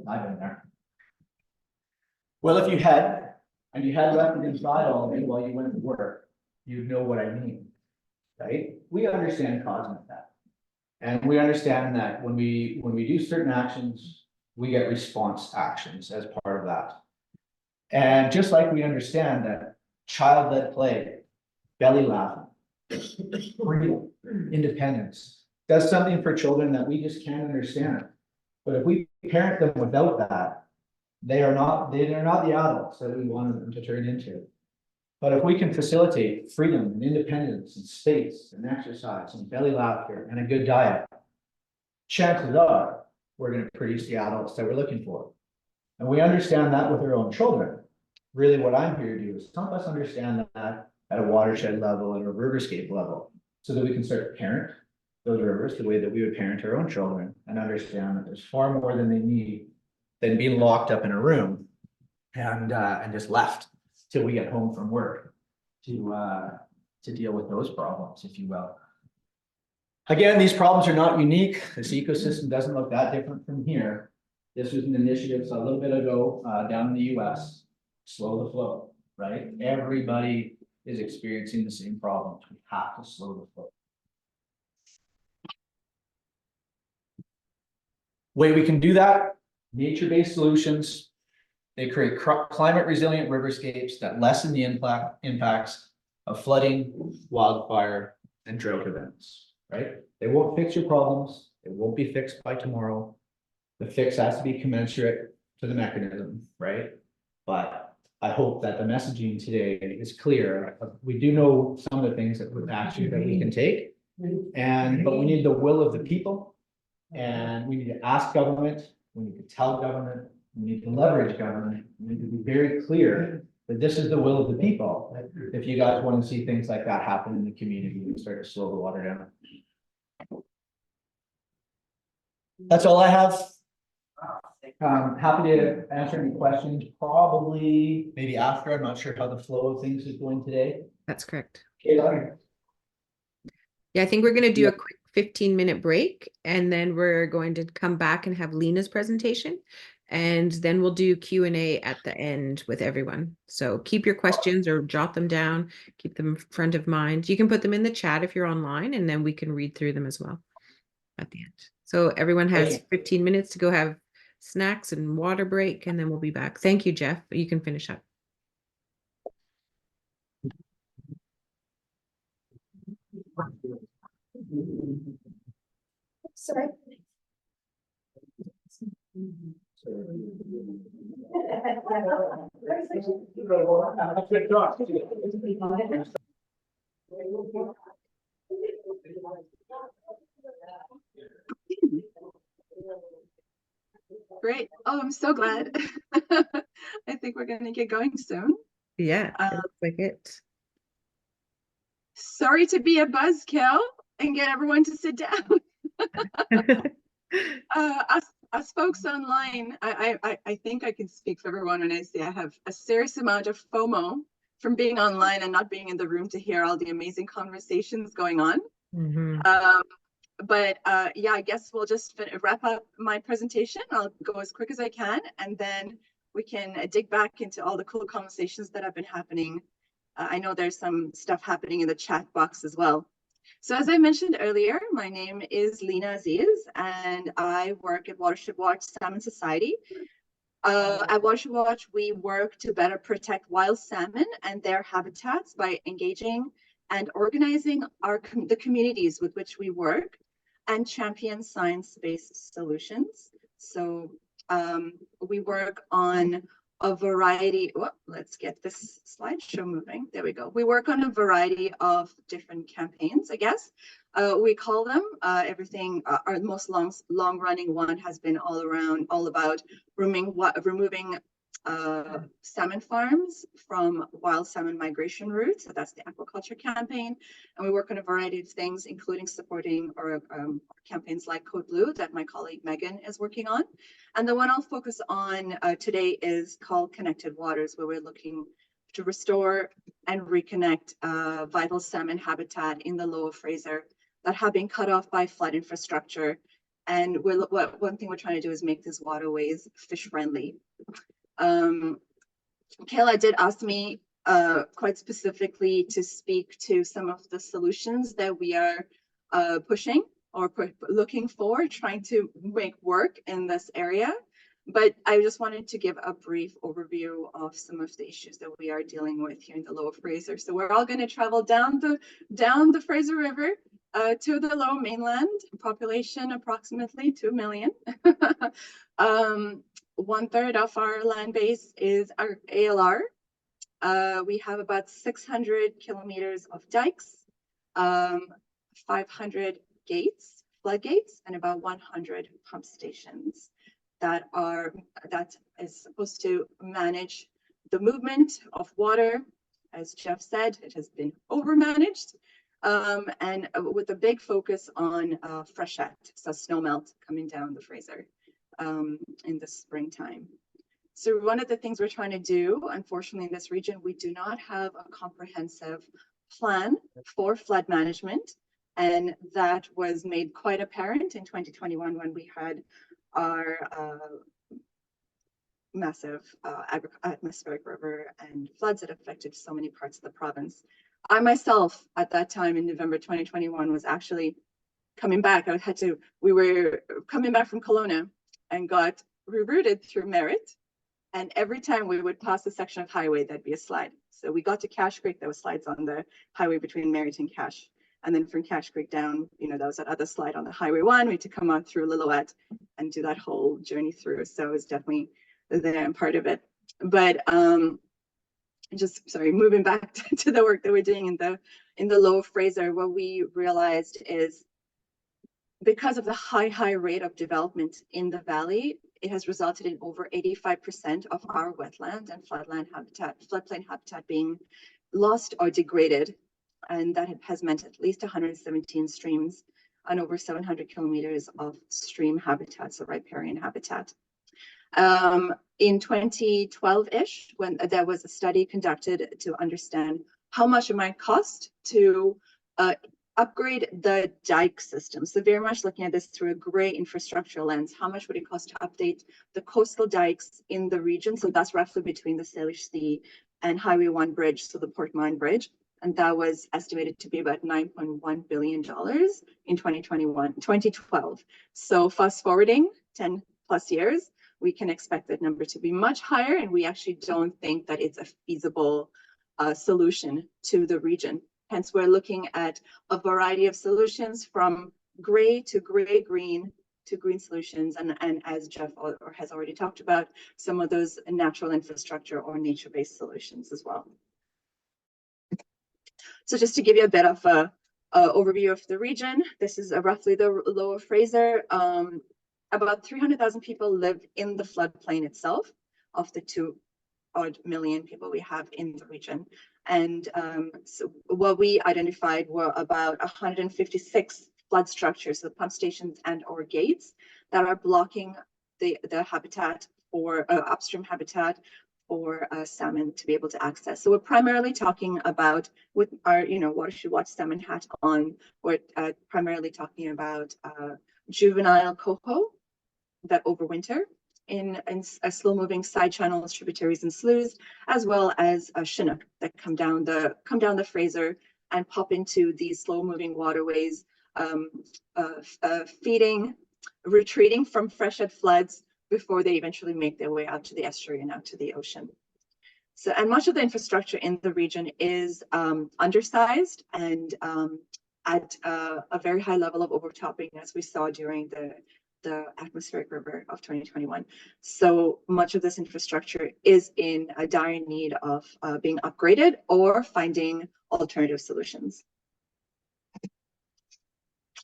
I've been there. Well, if you had, and you had left it inside all day while you went to work, you'd know what I mean, right? We understand cause and effect. And we understand that when we do certain actions, we get response actions as part of that. And just like we understand that child-led play, belly laughing, freedom, independence, does something for children that we just can't understand. But if we parent them without that, they're not the adults that we wanted them to turn into. But if we can facilitate freedom and independence and space and exercise and belly laughter and a good diet, chances are we're going to produce the adults that we're looking for. And we understand that with our own children. Really what I'm here to do is help us understand that at a watershed level and a riverscape level, so that we can start to parent those rivers the way that we would parent our own children and understand that there's far more than they need than being locked up in a room and just left till we get home from work to deal with those problems, if you will. Again, these problems are not unique. This ecosystem doesn't look that different from here. This was an initiative a little bit ago down in the US, slow the flow, right? Everybody is experiencing the same problems. We have to slow the flow. Way we can do that, nature-based solutions. They create climate resilient riverscapes that lessen the impacts of flooding, wildfire, and drought events, right? They won't fix your problems. It won't be fixed by tomorrow. The fix has to be commensurate to the mechanism, right? But I hope that the messaging today is clear. We do know some of the things that with action that we can take, but we need the will of the people, and we need to ask government. We need to tell government. We need to leverage government. We need to be very clear that this is the will of the people. If you guys want to see things like that happen in the community, we start to slow the water down. That's all I have. Happy to answer any questions, probably maybe after. I'm not sure how the flow of things is going today.
That's correct.
Kayla?
Yeah, I think we're going to do
Yeah.
a quick 15-minute break, and then we're going to come back and have Lena's presentation, and then we'll do Q&A at the end with everyone. So keep your questions or jot them down, keep them front of mind. You can put them in the chat if you're online, and then we can read through them as well at the end. So everyone has 15 minutes to go have snacks and water break, and then we'll be back. Thank you, Jeff. You can finish up.
Sorry.
Great. Oh, I'm so glad. I think we're going to get going soon.
Yeah, it looks like it.
Sorry to be a buzzkill and get everyone to sit down. Us folks online, I think I can speak for everyone when I say I have a serious amount of FOMO from being online and not being in the room to hear all the amazing conversations going on.
Mhm.
But yeah, I guess we'll just wrap up my presentation. I'll go as quick as I can, and then we can dig back into all the cool conversations that have been happening. I know there's some stuff happening in the chat box as well. So as I mentioned earlier, my name is Lena Aziz, and I work at Watershed Watch Salmon Society. At Watershed Watch, we work to better protect wild salmon and their habitats by engaging and organizing the communities with which we work and champion science-based solutions. So we work on a variety, let's get this slideshow moving. There we go. We work on a variety of different campaigns, I guess. We call them everything. Our most long-running one has been all about removing salmon farms from wild salmon migration routes. So that's the aquaculture campaign. And we work on a variety of things, including supporting our campaigns like Code Blue that my colleague Megan is working on. And the one I'll focus on today is called Connected Waters, where we're looking to restore and reconnect vital salmon habitat in the Lower Fraser that have been cut off by flood infrastructure. And one thing we're trying to do is make these waterways fish friendly. Kayla did ask me quite specifically to speak to some of the solutions that we are pushing or looking for, trying to make work in this area. But I just wanted to give a brief overview of some of the issues that we are dealing with here in the Lower Fraser. So we're all going to travel down the Fraser River to the Lower Mainland, population approximately 2 million. 1/3 of our land base is our ALR. We have about 600 kilometers of dikes, 500 gates, floodgates, and about 100 pump stations that is supposed to manage the movement of water. As Jeff said, it has been overmanaged, and with a big focus on freshet, so snowmelt coming down the Fraser in the springtime. So one of the things we're trying to do, unfortunately, in this region, we do not have a comprehensive plan for flood management. And that was made quite apparent in 2021 when we had our massive atmospheric river and floods that affected so many parts of the province. I myself, at that time in November 2021, was actually coming back. We were coming back from Kelowna and got rerouted through Merritt. And every time we would pass a section of highway, there'd be a slide. So we got to Cache Creek, there was slides on the highway between Merritt and Cache. And then from Cache Creek down, that was that other slide on the Highway 1. We had to come out through Lillooet and do that whole journey through. So it was definitely there and part of it. But moving back to the work that we're doing in the Lower Fraser, what we realized is because of the high rate of development in the valley, it has resulted in over 85% of our wetland and floodplain habitat being lost or degraded. And that has meant at least 117 streams and over 700 kilometers of stream habitat, so riparian habitat. In 2012-ish, when there was a study conducted to understand how much it might cost to upgrade the dike system. So very much looking at this through a gray infrastructure lens. How much would it cost to update the coastal dikes in the region? So that's roughly between the Salish Sea and Highway 1 bridge, so the Port Mine Bridge. And that was estimated to be about $9.1 billion in 2012. So fast forwarding 10 plus years, we can expect that number to be much higher, and we actually don't think that it's a feasible solution to the region. Hence, we're looking at a variety of solutions from gray to gray-green to green solutions, and as Jeff has already talked about, some of those natural infrastructure or nature-based solutions as well. So just to give you a bit of a overview of the region, this is roughly the Lower Fraser. About 300,000 people live in the floodplain itself of the 2 odd million people we have in the region. And so what we identified were about 156 flood structures, so pump stations and or gates that are blocking the habitat for upstream habitat for salmon to be able to access. So we're primarily talking about, with our Watershed Watch salmon hat on, we're primarily talking about juvenile coho that overwinter in slow-moving side channels, tributaries, and sloughs, as well as Chinook that come down the Fraser and pop into these slow-moving waterways, retreating from freshet floods before they eventually make their way out to the estuary and out to the ocean. So, and much of the infrastructure in the region is undersized and at a very high level of overtopping, as we saw during the atmospheric river of 2021. So much of this infrastructure is in a dire need of being upgraded or finding alternative solutions.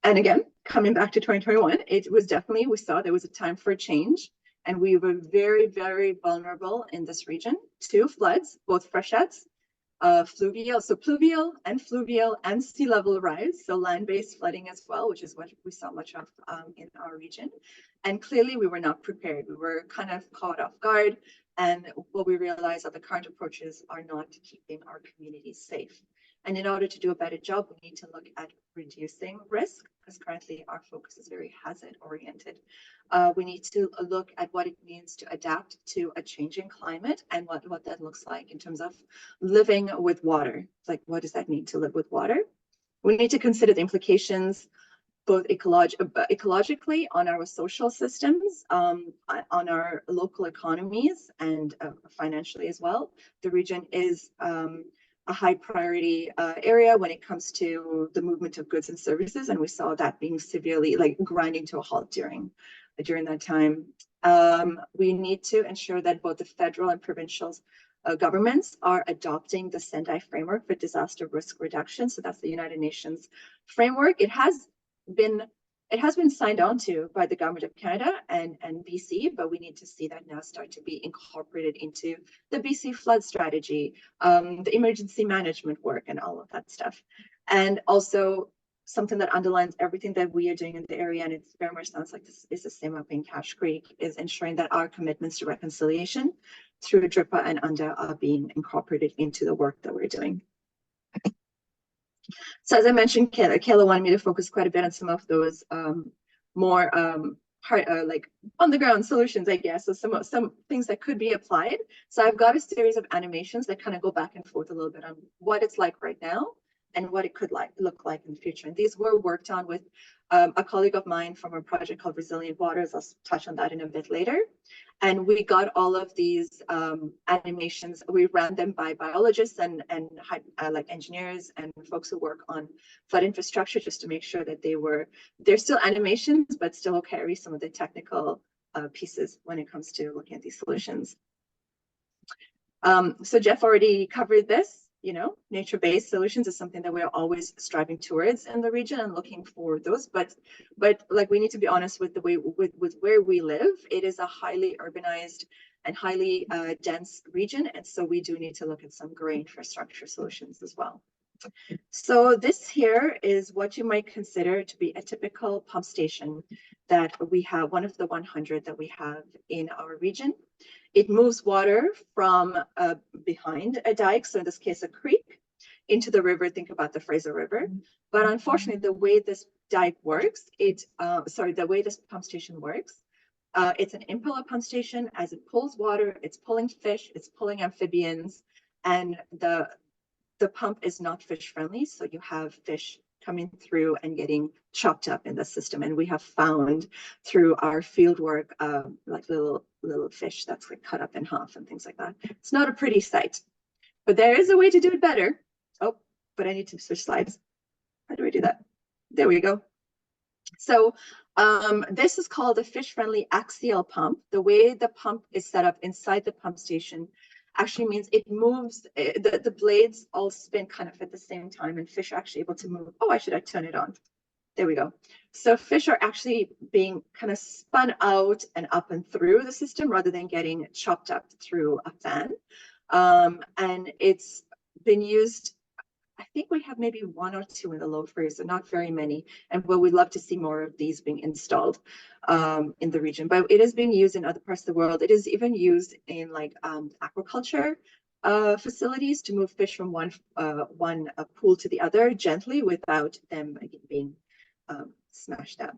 And again, coming back to 2021, it was definitely, we saw there was a time for a change, and we were very, very vulnerable in this region to floods, both freshets, pluvial and sea level rise, so land-based flooding as well, which is what we saw much of in our region. And clearly we were not prepared. We were kind of caught off guard, and what we realized are the current approaches are not keeping our communities safe. And in order to do a better job, we need to look at reducing risk, because currently our focus is very hazard oriented. We need to look at what it means to adapt to a changing climate and what that looks like in terms of living with water. Like, what does that mean to live with water? We need to consider the implications both ecologically on our social systems, on our local economies, and financially as well. The region is a high priority area when it comes to the movement of goods and services, and we saw that being severely grinding to a halt during that time. We need to ensure that both the federal and provincial governments are adopting the Sendai framework for disaster risk reduction. So that's the United Nations framework. It has been signed on to by the government of Canada and BC, but we need to see that now start to be incorporated into the BC flood strategy, the emergency management work, and all of that stuff. And also something that underlines everything that we are doing in the area, and it very much sounds like this is the same up in Cache Creek, is ensuring that our commitments to reconciliation through DRIPA and UNDA are being incorporated into the work that we're doing. So as I mentioned, Kayla wanted me to focus quite a bit on some of those more like on the ground solutions, I guess. So some things that could be applied. So I've got a series of animations that kind of go back and forth a little bit on what it's like right now and what it could look like in the future. And these were worked on with a colleague of mine from a project called Resilient Waters. I'll touch on that in a bit later. And we got all of these animations. We ran them by biologists and like engineers and folks who work on flood infrastructure, just to make sure that they're still animations, but still carry some of the technical pieces when it comes to looking at these solutions. So Jeff already covered this. Nature-based solutions is something that we're always striving towards in the region and looking for those. But like, we need to be honest with the way with where we live. It is a highly urbanized and highly dense region, and so we do need to look at some gray infrastructure solutions as well. So this here is what you might consider to be a typical pump station that we have, one of the 100 that we have in our region. It moves water from behind a dike, so in this case a creek, into the river. Think about the Fraser River. But unfortunately, the way this dike works, the way this pump station works, it's an impella pump station. As it pulls water, it's pulling fish, it's pulling amphibians, and the pump is not fish friendly, so you have fish coming through and getting chopped up in the system. And we have found through our field work, like little fish that's like cut up in half and things like that. It's not a pretty sight, but there is a way to do it better. Oh, but I need to switch slides. How do I do that? There we go. So this is called a fish-friendly axial pump. The way the pump is set up inside the pump station actually means it moves, the blades all spin kind of at the same time, and fish are actually able to move. Oh, I should turn it on. There we go. So fish are actually being kind of spun out and up and through the system rather than getting chopped up through a fan. And it's been used, I think we have maybe 1 or 2 in the Low Fraser, not very many. And well, we'd love to see more of these being installed in the region. But it is being used in other parts of the world. It is even used in like aquaculture facilities to move fish from one pool to the other gently without them being smashed up.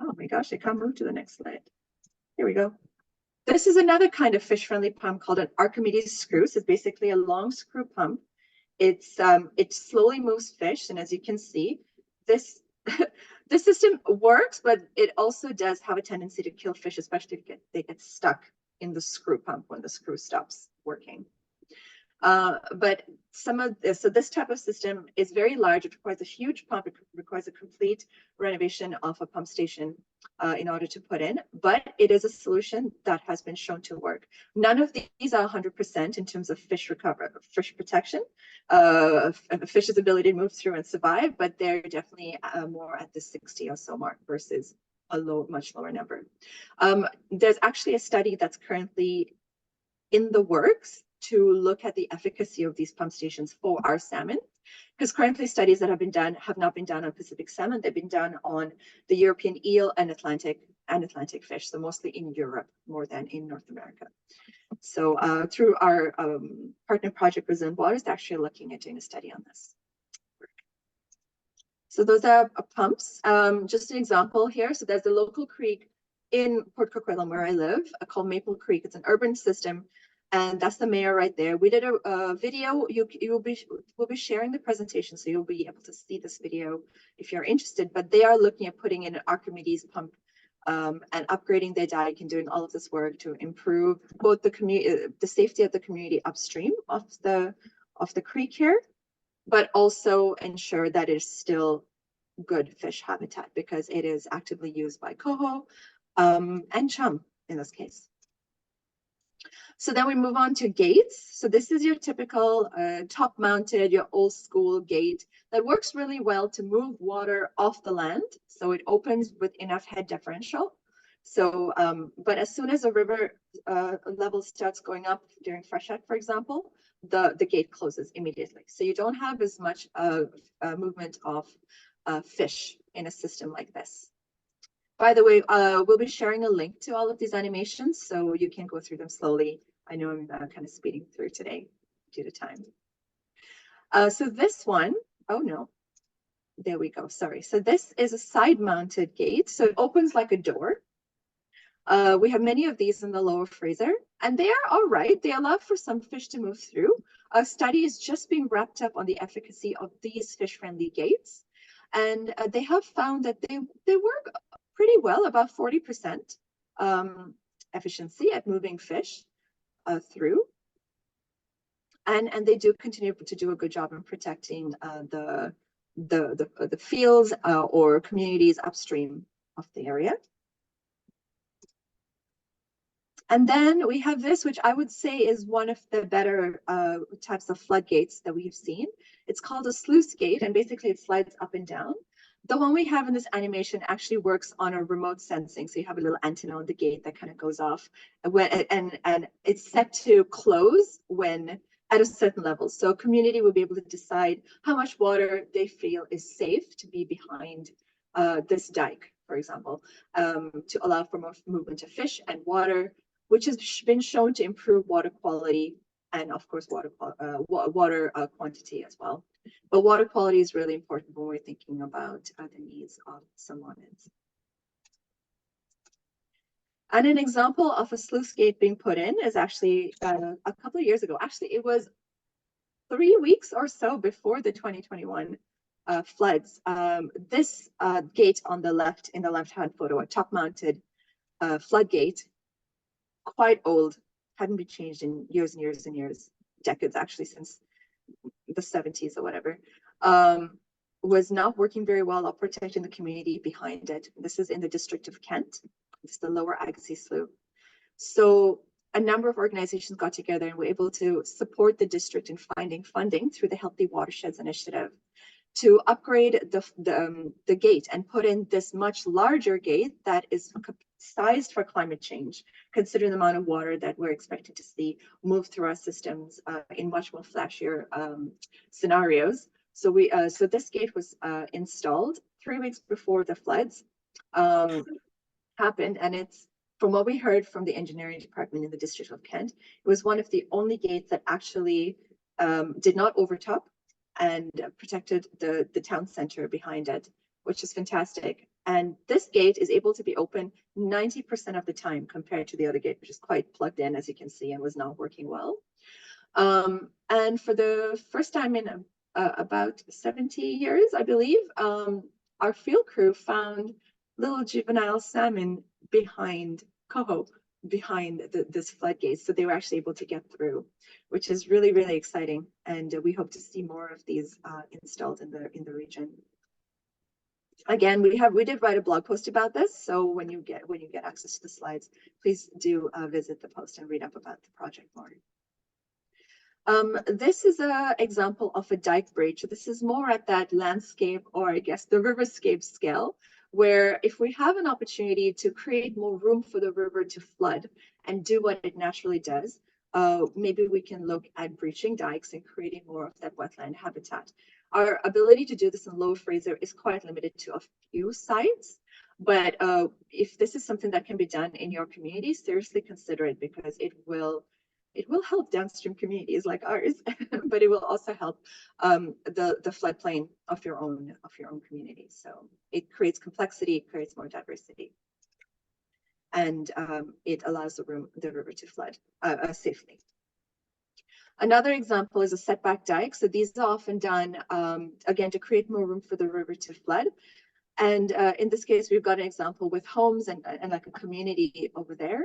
Oh my gosh, I can't move to the next slide. Here we go. This is another kind of fish-friendly pump called an Archimedes screw. So it's basically a long screw pump. It slowly moves fish, and as you can see, this this system works, but it also does have a tendency to kill fish, especially if they get stuck in the screw pump when the screw stops working. But so this type of system is very large. It requires a huge pump. It requires a complete renovation of a pump station in order to put in, but it is a solution that has been shown to work. None of these are 100% in terms of fish protection, fish's ability to move through and survive, but they're definitely more at the 60 or so mark versus a much lower number. There's actually a study that's currently in the works to look at the efficacy of these pump stations for our salmon, because currently studies that have been done have not been done on Pacific salmon. They've been done on the European eel and Atlantic fish, so mostly in Europe more than in North America. So through our partner project Resilient Waters, they're actually looking at doing a study on this. So those are pumps. Just an example here. So there's a local creek in Port Coquitlam where I live called Maple Creek. It's an urban system. And that's the mayor right there. We did a video. We'll be sharing the presentation, so you'll be able to see this video if you're interested. But they are looking at putting in an Archimedes pump and upgrading their dike and doing all of this work to improve both the safety of the community upstream of the creek here, but also ensure that it is still good fish habitat because it is actively used by coho and chum in this case. So then we move on to gates. So this is your typical top-mounted, your old school gate that works really well to move water off the land. So it opens with enough head differential. So, but as soon as a river level starts going up during freshet, for example, the gate closes immediately. So you don't have as much movement of fish in a system like this. By the way, we'll be sharing a link to all of these animations so you can go through them slowly. I know I'm kind of speeding through today due to time. So this one, oh no, there we go, sorry. So this is a side-mounted gate. So it opens like a door. We have many of these in the Lower Fraser, and they are all right. They allow for some fish to move through. A study is just being wrapped up on the efficacy of these fish-friendly gates. And they have found that they work pretty well, about 40% efficiency at moving fish through. And they do continue to do a good job in protecting the fields or communities upstream of the area. And then we have this, which I would say is one of the better types of floodgates that we've seen. It's called a sluice gate, and basically it slides up and down. The one we have in this animation actually works on a remote sensing. So you have a little antenna on the gate that kind of goes off and it's set to close when at a certain level. So a community will be able to decide how much water they feel is safe to be behind this dike, for example, to allow for more movement of fish and water, which has been shown to improve water quality and of course water quantity as well. But water quality is really important when we're thinking about the needs of salmonids. And an example of a sluice gate being put in is actually a couple of years ago. Actually, it was 3 weeks or so before the 2021 floods. This gate on the left, in the left-hand photo, a top-mounted floodgate, quite old, hadn't been changed in years and years and years, decades actually, since the 70s or whatever, was not working very well at protecting the community behind it. This is in the district of Kent. It's the Lower Agassiz Slough. So a number of organizations got together and were able to support the district in finding funding through the Healthy Watersheds Initiative to upgrade the gate and put in this much larger gate that is sized for climate change, considering the amount of water that we're expected to see move through our systems in much more flashier scenarios. So this gate was installed 3 weeks before the floods happened, and it's, from what we heard from the engineering department in the District of Kent, it was one of the only gates that actually did not overtop and protected the town center behind it, which is fantastic. And this gate is able to be open 90% of the time compared to the other gate, which is quite plugged in, as you can see, and was not working well. And for the first time in about 70 years, I believe, our field crew found little juvenile salmon behind coho, behind this floodgate. So they were actually able to get through, which is really, really exciting. And we hope to see more of these installed in the region. Again, we did write a blog post about this. So when you get access to the slides, please do visit the post and read up about the project more. This is an example of a dike bridge. This is more at that landscape, or I guess the riverscape scale, where if we have an opportunity to create more room for the river to flood and do what it naturally does, maybe we can look at breaching dikes and creating more of that wetland habitat. Our ability to do this in Lower Fraser is quite limited to a few sites, but if this is something that can be done in your community, seriously consider it, because it will help downstream communities like ours, but it will also help the floodplain of your own community. So it creates complexity, it creates more diversity, and it allows the river to flood safely. Another example is a setback dike. So these are often done again to create more room for the river to flood. And in this case, we've got an example with homes and like a community over there.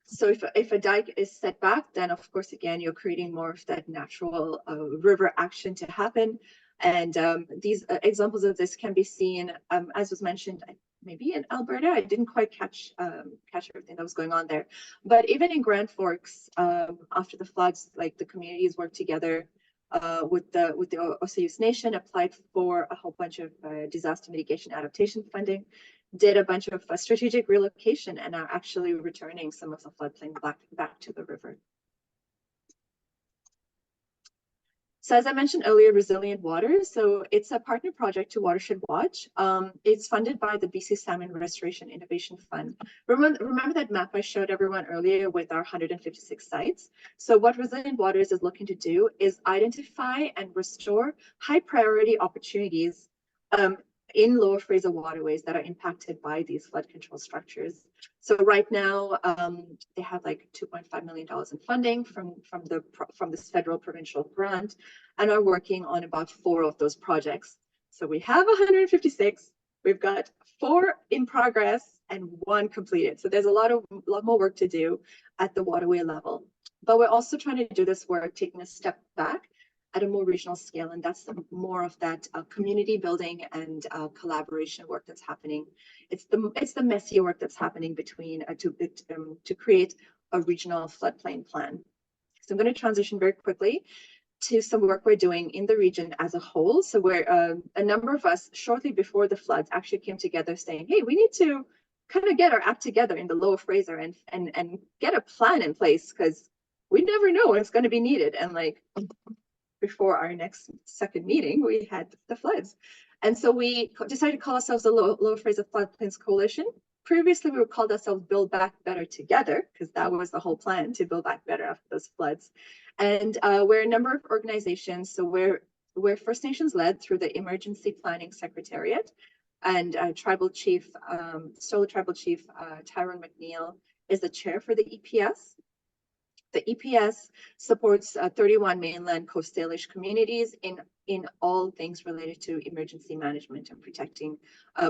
So if a dike is set back, then of course, again, you're creating more of that natural river action to happen. And these examples of this can be seen, as was mentioned, maybe in Alberta. I didn't quite catch everything that was going on there. But even in Grand Forks, after the floods, like the communities worked together with the Osage Nation, applied for a whole bunch of disaster mitigation adaptation funding, did a bunch of strategic relocation, and are actually returning some of the floodplain back to the river. So as I mentioned earlier, Resilient Waters. So it's a partner project to Watershed Watch. It's funded by the BC Salmon Restoration Innovation Fund. Remember that map I showed everyone earlier with our 156 sites? So what Resilient Waters is looking to do is identify and restore high priority opportunities in Lower Fraser waterways that are impacted by these flood control structures. So right now, they have like $2.5 million in funding from this federal provincial grant, and are working on about 4 of those projects. So we have 156. We've got 4 in progress and 1 completed. So there's a lot more work to do at the waterway level. But we're also trying to do this work taking a step back at a more regional scale, and that's more of that community building and collaboration work that's happening. It's the messy work that's happening between to create a regional floodplain plan. So I'm going to transition very quickly to some work we're doing in the region as a whole. So where a number of us shortly before the floods actually came together saying, hey, we need to kind of get our act together in the Lower Fraser and get a plan in place, because we never know when it's going to be needed. And like, before our second meeting, we had the floods. And so we decided to call ourselves the Lower Fraser Floodplains Coalition. Previously, we called ourselves Build Back Better Together, because that was the whole plan, to build back better after those floods. And we're a number of organizations. So we're First Nations led through the Emergency Planning Secretariat, and Tribal Chief, Solo Tribal Chief Tyrone McNeil is the chair for the EPS. The EPS supports 31 mainland Coast Salish communities in all things related to emergency management and protecting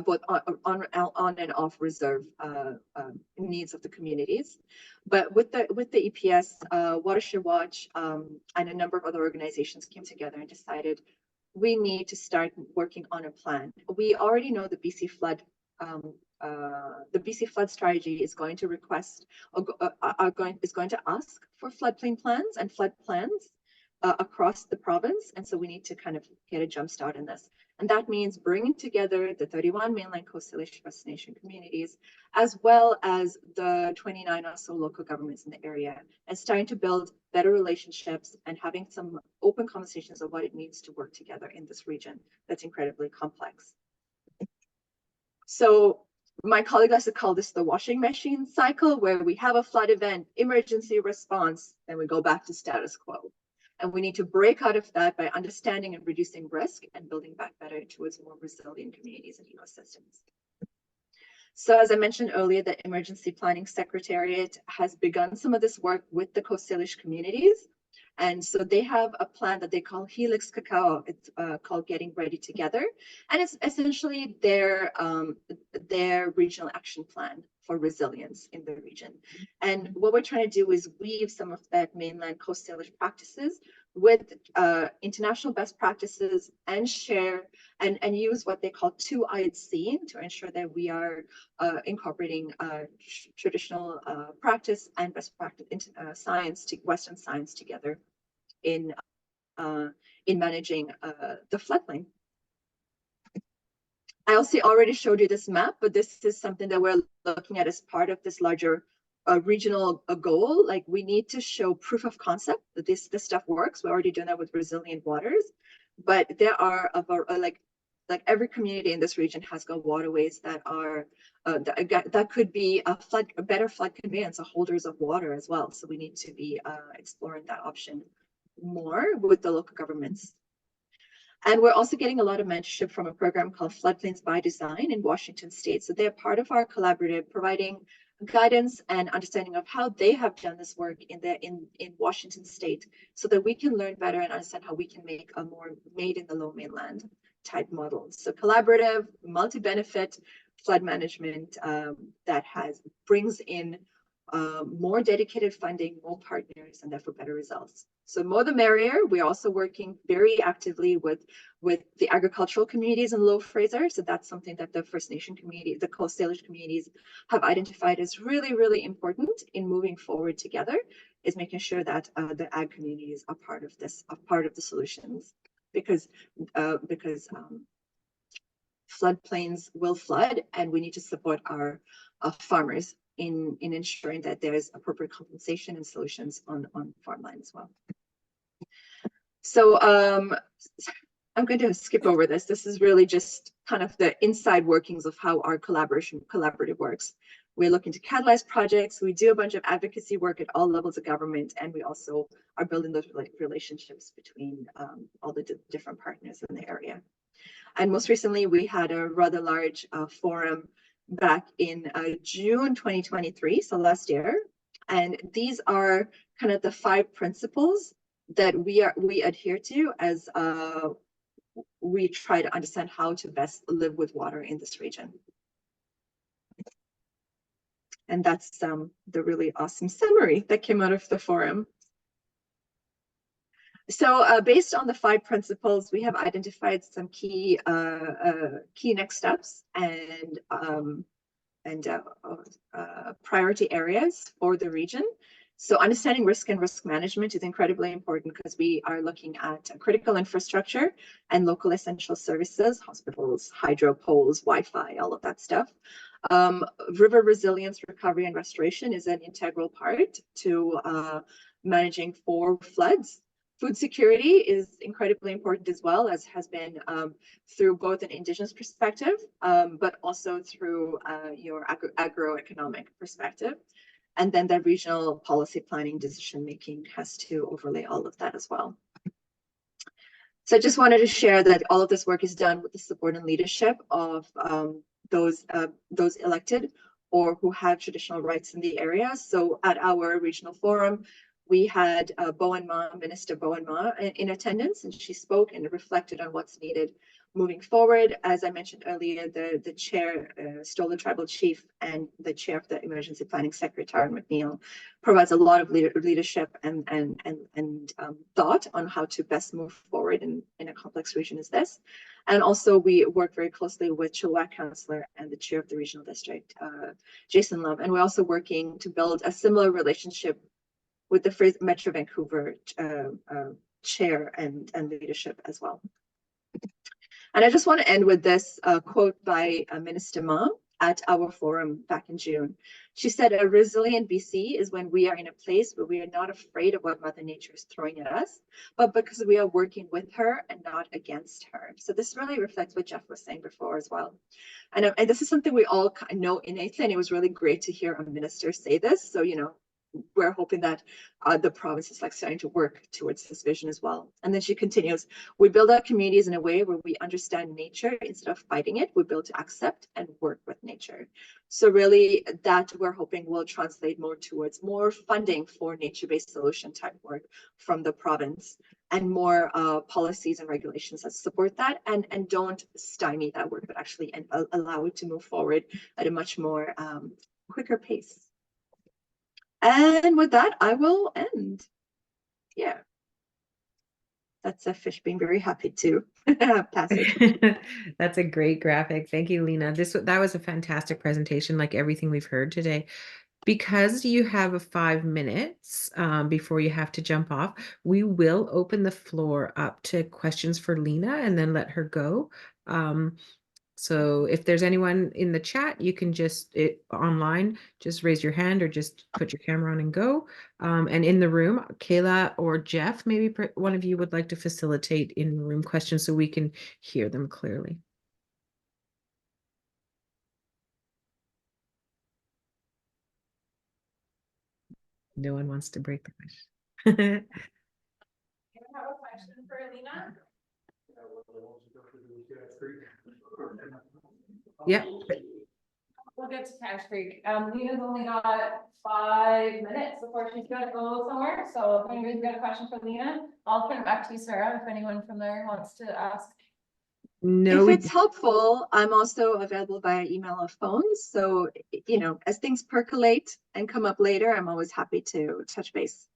both on and off reserve needs of the communities. But with the EPS, Watershed Watch and a number of other organizations came together and decided we need to start working on a plan. We already know the BC flood. The BC flood strategy is going to request, is going to ask for floodplain plans and flood plans across the province, and so we need to kind of get a jump start in this. And that means bringing together the 31 mainland Coast Salish First Nation communities, as well as the 29 or so local governments in the area, and starting to build better relationships and having some open conversations of what it means to work together in this region that's incredibly complex. So my colleague likes to call this the washing machine cycle, where we have a flood event, emergency response, then we go back to status quo. And we need to break out of that by understanding and reducing risk and building back better towards more resilient communities and ecosystems. So as I mentioned earlier, the Emergency Planning Secretariat has begun some of this work with the Coast Salish communities. And so they have a plan that they call Helix Cacao. It's called Getting Ready Together. And it's essentially their regional action plan for resilience in the region. And what we're trying to do is weave some of that mainland Coast Salish practices with international best practices and share and use what they call two-eyed seeing to ensure that we are incorporating traditional practice and best practice science, Western science together in managing the floodplain. I also already showed you this map, but this is something that we're looking at as part of this larger regional goal. Like, we need to show proof of concept that this stuff works. We're already doing that with resilient waters, but there are like every community in this region has got waterways that are that could be a better flood conveyance, holders of water as well. So we need to be exploring that option more with the local governments. And we're also getting a lot of mentorship from a program called Floodplains by Design in Washington State. So they're part of our collaborative, providing guidance and understanding of how they have done this work in Washington State, so that we can learn better and understand how we can make a more made in the low mainland type model. So collaborative, multi-benefit flood management that brings in more dedicated funding, more partners, and therefore better results. So more the merrier. We're also working very actively with the agricultural communities in Low Fraser. So that's something that the First Nation community, the Coast Salish communities have identified as really, really important in moving forward together, is making sure that the ag communities are part of this, part of the solutions, because floodplains will flood, and we need to support our farmers in ensuring that there's appropriate compensation and solutions on farmland as well. So I'm going to skip over this. This is really just kind of the inside workings of how our collaborative works. We're looking to catalyze projects. We do a bunch of advocacy work at all levels of government, and we also are building those relationships between all the different partners in the area. And most recently, we had a rather large forum back in June 2023, so last year. And these are kind of the 5 principles that we adhere to as we try to understand how to best live with water in this region. And that's the really awesome summary that came out of the forum. So based on the 5 principles, we have identified some key next steps and priority areas for the region. So understanding risk and risk management is incredibly important, because we are looking at critical infrastructure and local essential services, hospitals, hydro poles, Wi-Fi, all of that stuff. River resilience, recovery, and restoration is an integral part to managing for floods. Food security is incredibly important as well, as has been through both an Indigenous perspective, but also through your agroeconomic perspective. And then the regional policy planning decision-making has to overlay all of that as well. So I just wanted to share that all of this work is done with the support and leadership of those elected or who have traditional rights in the area. So at our regional forum, we had Minister Bowen Ma in attendance, and she spoke and reflected on what's needed moving forward. As I mentioned earlier, the chair, Stolen Tribal Chief, and the chair of the Emergency Planning Secretary, McNeil, provides a lot of leadership and thought on how to best move forward in a complex region as this. And also we work very closely with Chilliwack Councillor and the chair of the regional district, Jason Love. And we're also working to build a similar relationship with the Metro Vancouver chair and leadership as well. And I just want to end with this quote by Minister Ma at our forum back in June. She said, "A resilient BC is when we are in a place where we are not afraid of what Mother Nature is throwing at us, but because we are working with her and not against her." So this really reflects what Jeff was saying before as well. And this is something we all know innately, and it was really great to hear a minister say this. So, you know, we're hoping that the province is like starting to work towards this vision as well. And then she continues, "We build our communities in a way where we understand nature instead of fighting it. We build to accept and work with nature." So really that we're hoping will translate more towards more funding for nature-based solution type work from the province, and more policies and regulations that support that and don't stymie that work, but actually allow it to move forward at a much more quicker pace. And with that, I will end. Yeah. That's a fish being very happy to pass it.
That's a great graphic. Thank you, Lena. That was a fantastic presentation, like everything we've heard today. Because you have 5 minutes before you have to jump off, we will open the floor up to questions for Lena and then let her go. So if there's anyone in the chat, you can just online, just raise your hand or just put your camera on and go. And in the room, Kayla or Jeff, maybe one of you would like to facilitate in-room questions so we can hear them clearly. No one wants to break the question.
You have a question for Alina?
Yeah.
We'll get to Cache Creek. Lena's only got 5 minutes before she's got to go somewhere. So if anybody's got a question for Lena, I'll turn it back to you, Sarah, if anyone from there wants to ask.
No,
if it's helpful, I'm also available via email or phone. So, you know, as things percolate and come up later, I'm always happy to touch base.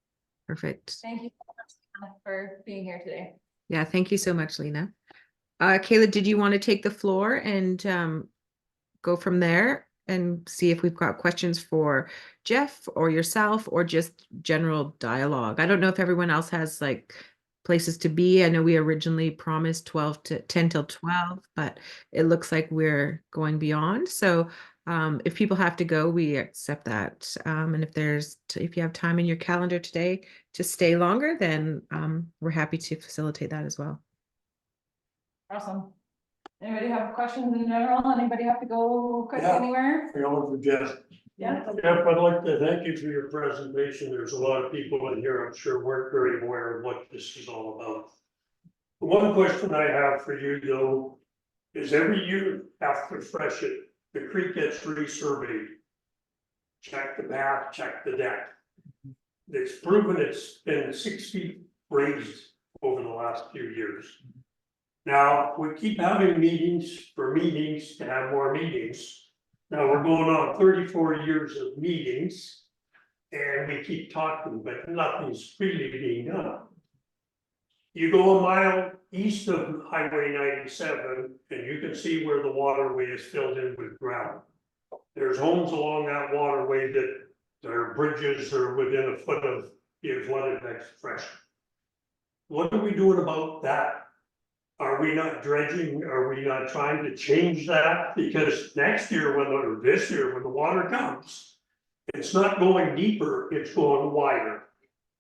Perfect.
Thank you so much for being here today.
Yeah, thank you so much, Lena. Kayla, did you want to take the floor and go from there and see if we've got questions for Jeff or yourself or just general dialogue? I don't know if everyone else has like places to be. I know we originally promised 10 till 12, but it looks like we're going beyond. So if people have to go, we accept that. And if you have time in your calendar today to stay longer, then we're happy to facilitate that as well.
Awesome. Anybody have questions in general? Anybody have to go quick anywhere?
I go for Jeff.
Yeah.
Jeff, I'd like to thank you for your presentation. There's a lot of people in here, I'm sure, weren't very aware of what this is all about. The one question I have for you, though, is every year after freshet, the creek gets resurveyed. Check the path, check the deck. It's proven it's been 6 feet raised over the last few years. Now, we keep having meetings to have more meetings. Now, we're going on 34 years of meetings. And we keep talking, but nothing's really being done. You go a mile east of Highway 97, and you can see where the waterway is filled in with ground. There's homes along that waterway that their bridges are within a foot of the flooded next fresh. What are we doing about that? Are we not dredging? Are we not trying to change that? Because next year, or this year, when the water comes, it's not going deeper, it's going wider.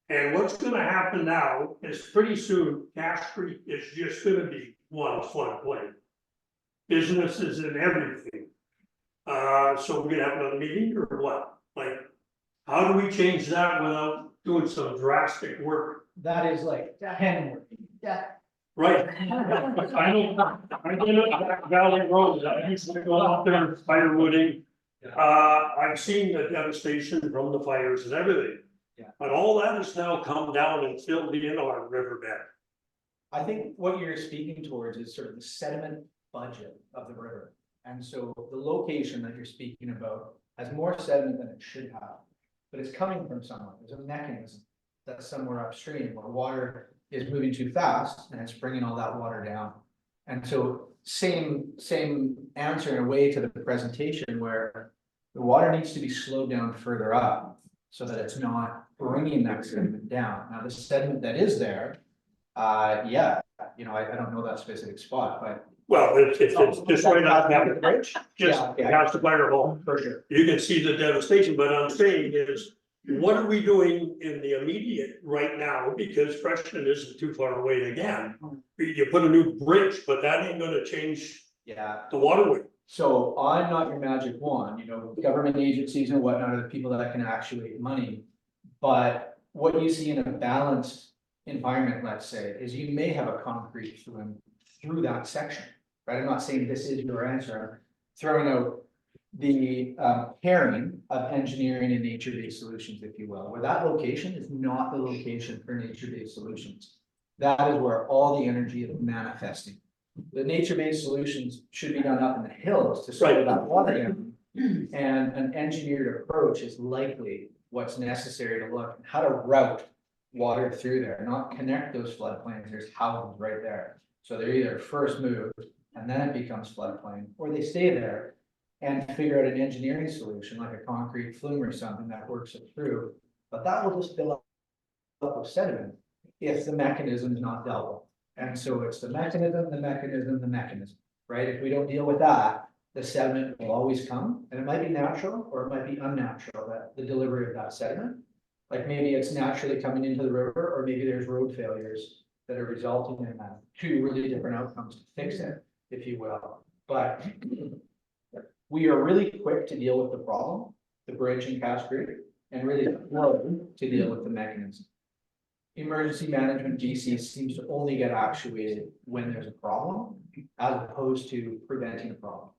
And what's gonna happen now is pretty soon, Cache Creek is just gonna be one floodplain. Businesses and everything. So we're gonna have another meeting or what? Like, how do we change that without doing some drastic work?
That is like 10 work.
Yeah.
Right. I did it at Valley Road, I used to go out there firewooding. I've seen the devastation from the fires and everything.
Yeah.
But all that has now come down and filled in our riverbed.
I think what you're speaking towards is sort of the sediment budget of the river. And so the location that you're speaking about has more sediment than it should have. But it's coming from somewhere. There's a mechanism that's somewhere upstream where water is moving too fast and it's bringing all that water down. And so same answer in a way to the presentation where the water needs to be slowed down further up so that it's not bringing that sediment down. Now the sediment that is there, yeah, you know, I don't know that specific spot, but.
Well, it's just right on top of the bridge, just
Yeah,
past the fire hall.
for sure.
You can see the devastation, but I'm saying is, what are we doing in the immediate right now? Because Preston isn't too far away again. You put a new bridge, but that ain't gonna change
Yeah.
the waterway.
So I'm not your magic wand, you know, government agencies and whatnot are the people that can actuate money. But what you see in a balanced environment, let's say, is you may have a concrete swim through that section, right? I'm not saying this is your answer, I'm throwing out the pairing of engineering and nature-based solutions, if you will, where that location is not the location for nature-based solutions. That is where all the energy is manifesting. The nature-based solutions should be done up in the hills to slow that water down. And an engineered approach is likely what's necessary to look at how to route water through there, not connect those floodplains. There's houses right there. So they're either first moved and then it becomes floodplain, or they stay there and figure out an engineering solution like a concrete flume or something that works it through. But that will just fill up with sediment if the mechanism is not dealt with. And so it's the mechanism, right? If we don't deal with that, the sediment will always come, and it might be natural or it might be unnatural, that the delivery of that sediment. Like maybe it's naturally coming into the river, or maybe there's road failures that are resulting in that. Two really different outcomes to fix it, if you will. But we are really quick to deal with the problem, the bridge in Cass Creek, and really slow to deal with the mechanism. Emergency management DC seems to only get actuated when there's a problem, as opposed to preventing a problem.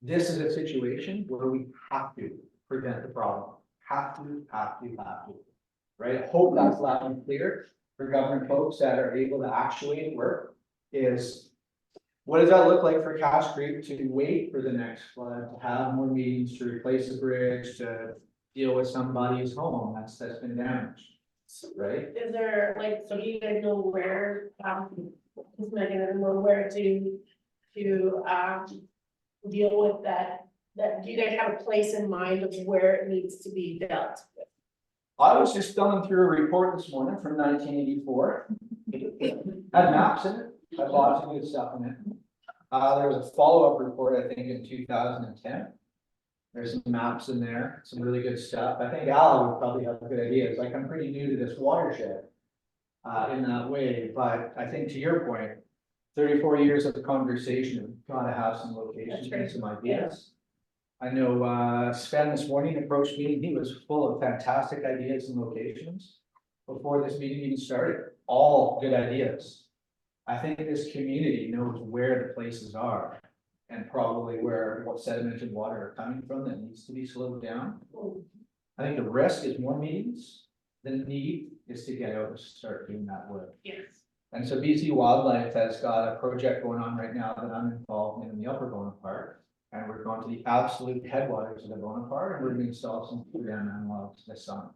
This is a situation where we have to prevent the problem. Have to, right? I hope that's loud and clear for government folks that are able to actuate work is, what does that look like for Cass Creek to wait for the next flood, to have more meetings, to replace the bridge, to deal with somebody's home that's been damaged, right?
Is there, like, so do you guys know where, this mechanism or where to deal with that? Do you guys have a place in mind of where it needs to be dealt with?
I was just thumbing through a report this morning from 1984. Had maps in it, had lots of good stuff in it. There was a follow-up report, I think, in 2010. There's some maps in there, some really good stuff. I think Al would probably have good ideas. Like, I'm pretty new to this watershed in that way, but I think to your point, 34 years of conversation, we've got to have some locations and some ideas. I know Sven this morning approached me, and he was full of fantastic ideas and locations before this meeting even started. All good ideas. I think this community knows where the places are and probably where what sedimented water are coming from that needs to be slowed down. I think the risk is more meetings. The need is to get out and start doing that work.
Yes.
And so BC Wildlife has got a project going on right now that I'm involved in the Upper Bonaparte. And we're going to the absolute headwaters of the Bonaparte, and we're going to install some 3M analogs this summer.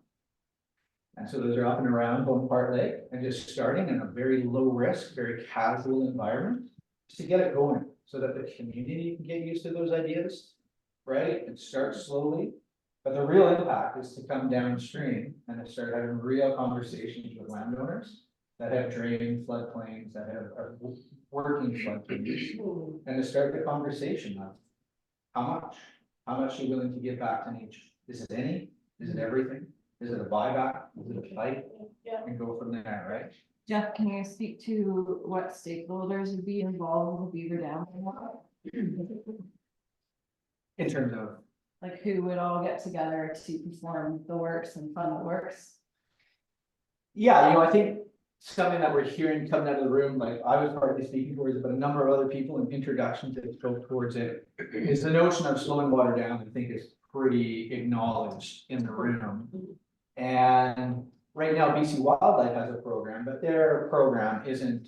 And so those are up and around Bonaparte Lake, and just starting in a very low risk, very casual environment, just to get it going, so that the community can get used to those ideas, right? And start slowly. But the real impact is to come downstream and to start having real conversations with landowners that have draining floodplains, that are working floodplains, and to start the conversation of how much are you willing to give back to nature? Is it any? Is it everything? Is it a buyback? Is it a fight?
Yeah.
And go from there, right?
Jeff, can you speak to what stakeholders would be involved with Beaver Dam?
In terms of,
Like who would all get together to perform the works and fund the works?
yeah, you know, I think something that we're hearing coming out of the room, like I was partly speaking towards it, but a number of other people in introduction to go towards it, is the notion of slowing water down, I think is pretty acknowledged in the room. And right now, BC Wildlife has a program, but their program isn't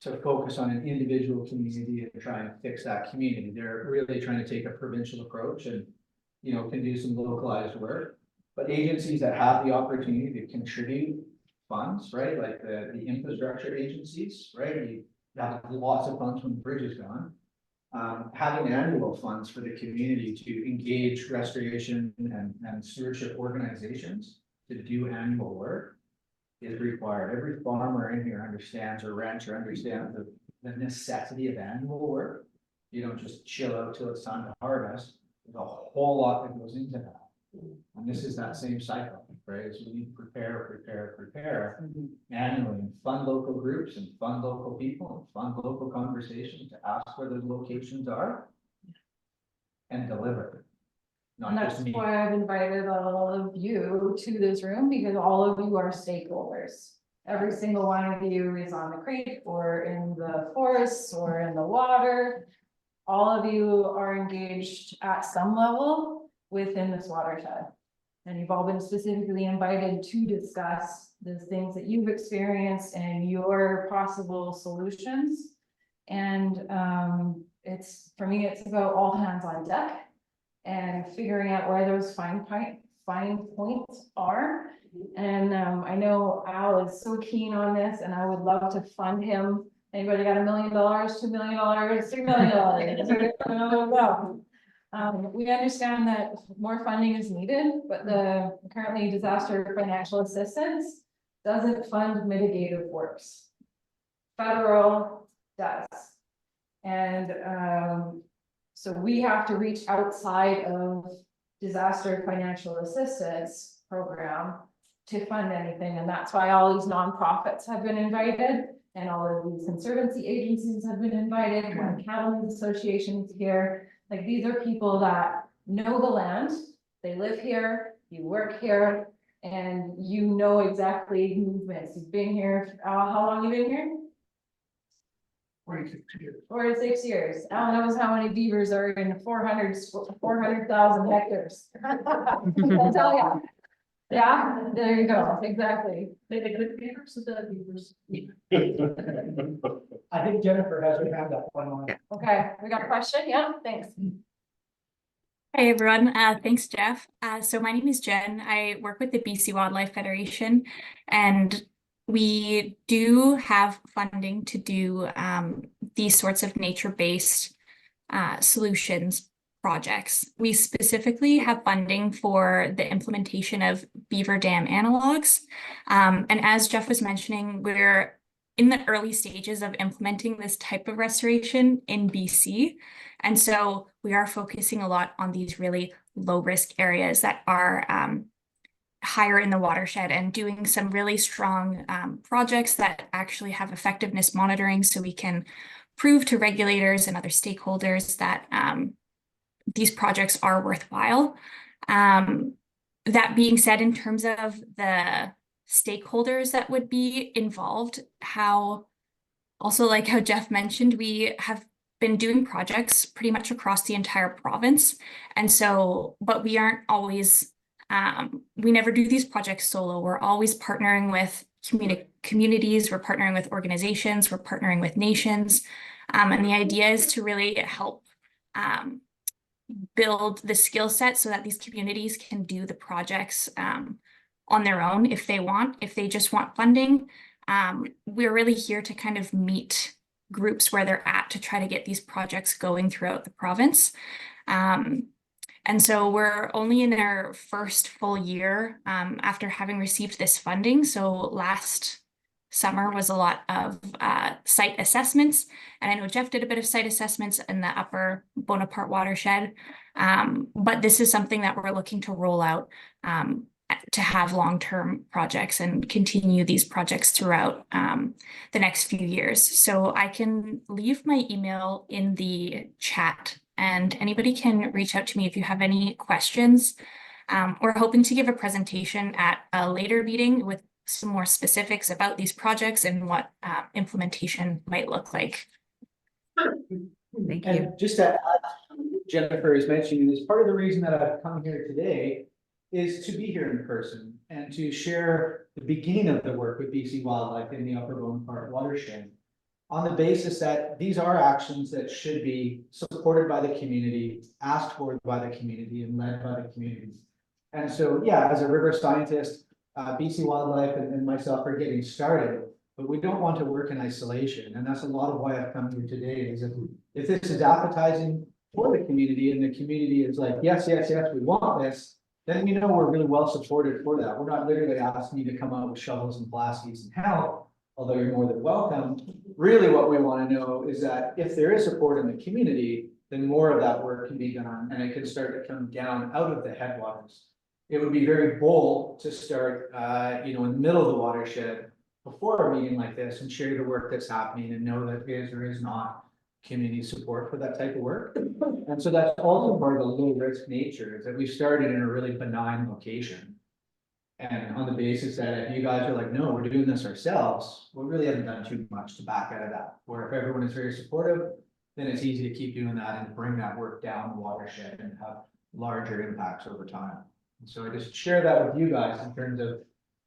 to focus on an individual community and try and fix that community. They're really trying to take a provincial approach and, you know, can do some localized work. But agencies that have the opportunity to contribute funds, right, like the infrastructure agencies, right, you have lots of funds when the bridge is gone. Having annual funds for the community to engage restoration and stewardship organizations to do annual work is required. Every farmer in here understands, or rancher understands the necessity of annual work. You don't just chill out till it's time to harvest. There's a whole lot that goes into that. And this is that same cycle, right? So we need to prepare annually, and fund local groups and fund local people and fund local conversations to ask where those locations are and deliver.
And
Not
that's
just me.
why I've invited all of you to this room, because all of you are stakeholders. Every single one of you is on the creek or in the forests or in the water. All of you are engaged at some level within this watershed. And you've all been specifically invited to discuss the things that you've experienced and your possible solutions. And it's, for me, it's about all hands on deck and figuring out where those fine points are. And I know Al is so keen on this, and I would love to fund him. Anybody got $1 million, $2 million, $3 million? We understand that more funding is needed, but the currently disaster financial assistance doesn't fund mitigative works. Federal does. And so we have to reach outside of disaster financial assistance program to fund anything. And that's why all these nonprofits have been invited, and all of these conservancy agencies have been invited, one cattlemen's associations here. Like, these are people that know the land, they live here, you work here, and you know exactly movements. You've been here, how long you been here?
46 years.
46 years. Al knows how many beavers are in 400,000 hectares. I'll tell ya. Yeah, there you go, exactly.
They the good beavers or the beavers?
I think Jennifer has her hand up one more.
Okay, we got a question? Yeah, thanks.
Hi everyone, thanks Jeff. So my name is Jen. I work with the BC Wildlife Federation, and we do have funding to do these sorts of nature-based solutions projects. We specifically have funding for the implementation of beaver dam analogs. And as Jeff was mentioning, we're in the early stages of implementing this type of restoration in BC. And so we are focusing a lot on these really low risk areas that are higher in the watershed, and doing some really strong projects that actually have effectiveness monitoring, so we can prove to regulators and other stakeholders that these projects are worthwhile. That being said, in terms of the stakeholders that would be involved, also like how Jeff mentioned, we have been doing projects pretty much across the entire province. And so, but we aren't always, we never do these projects solo. We're always partnering with communities, we're partnering with organizations, we're partnering with nations. And the idea is to really help build the skill set so that these communities can do the projects on their own if they want, if they just want funding. We're really here to kind of meet groups where they're at to try to get these projects going throughout the province. And so we're only in our first full year after having received this funding. So last summer was a lot of site assessments. And I know Jeff did a bit of site assessments in the upper Bonaparte watershed. But this is something that we're looking to roll out to have long-term projects and continue these projects throughout the next few years. So I can leave my email in the chat, and anybody can reach out to me if you have any questions. We're hoping to give a presentation at a later meeting with some more specifics about these projects and what implementation might look like.
Thank you.
And just to add, Jennifer is mentioning, is part of the reason that I've come here today is to be here in person. and to share the beginning of the work with BC Wildlife in the Upper Bonaparte Watershed, on the basis that these are actions that should be supported by the community, asked for by the community, and led by the community. And so, yeah, as a river scientist, BC Wildlife and myself are getting started, but we don't want to work in isolation. And that's a lot of why I've come here today, is if this is appetizing for the community and the community is like, yes, yes, yes, we want this, then you know we're really well supported for that. We're not literally asking you to come out with shovels and plaskies and help, although you're more than welcome. Really what we want to know is that if there is support in the community, then more of that work can be done and it can start to come down out of the headwaters. It would be very bold to start, in the middle of the watershed before a meeting like this and share the work that's happening and know that is or is not community support for that type of work. And so that's also part of the low risk nature, is that we started in a really benign location. And on the basis that if you guys are like, no, we're doing this ourselves, we really haven't done too much to back out of that. Where if everyone is very supportive, then it's easy to keep doing that and bring that work down the watershed and have larger impacts over time. And so I just share that with you guys in terms of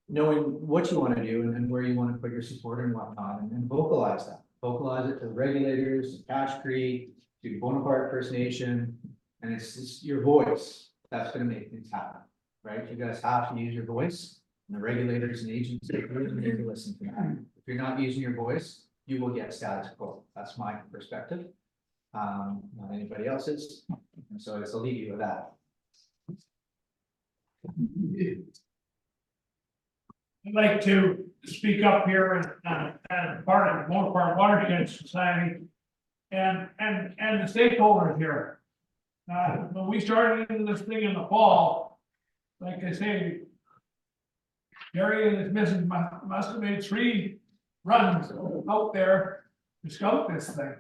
knowing what you want to do and where you want to put your support and whatnot, and vocalize that. Vocalize it to regulators, to Cache Creek, to Bonaparte First Nation, and it's your voice that's going to make things happen. Right? You guys have to use your voice, and the regulators and agencies really need to listen to that. If you're not using your voice, you will get status quo. That's my perspective. Not anybody else's. And so I'll leave you with that.
I'd like to speak up here and part of the Bonaparte Watershed Society and the stakeholders here. When we started into this thing in the fall, like I say, Gary and his missus must have made 3 runs out there to scout this thing.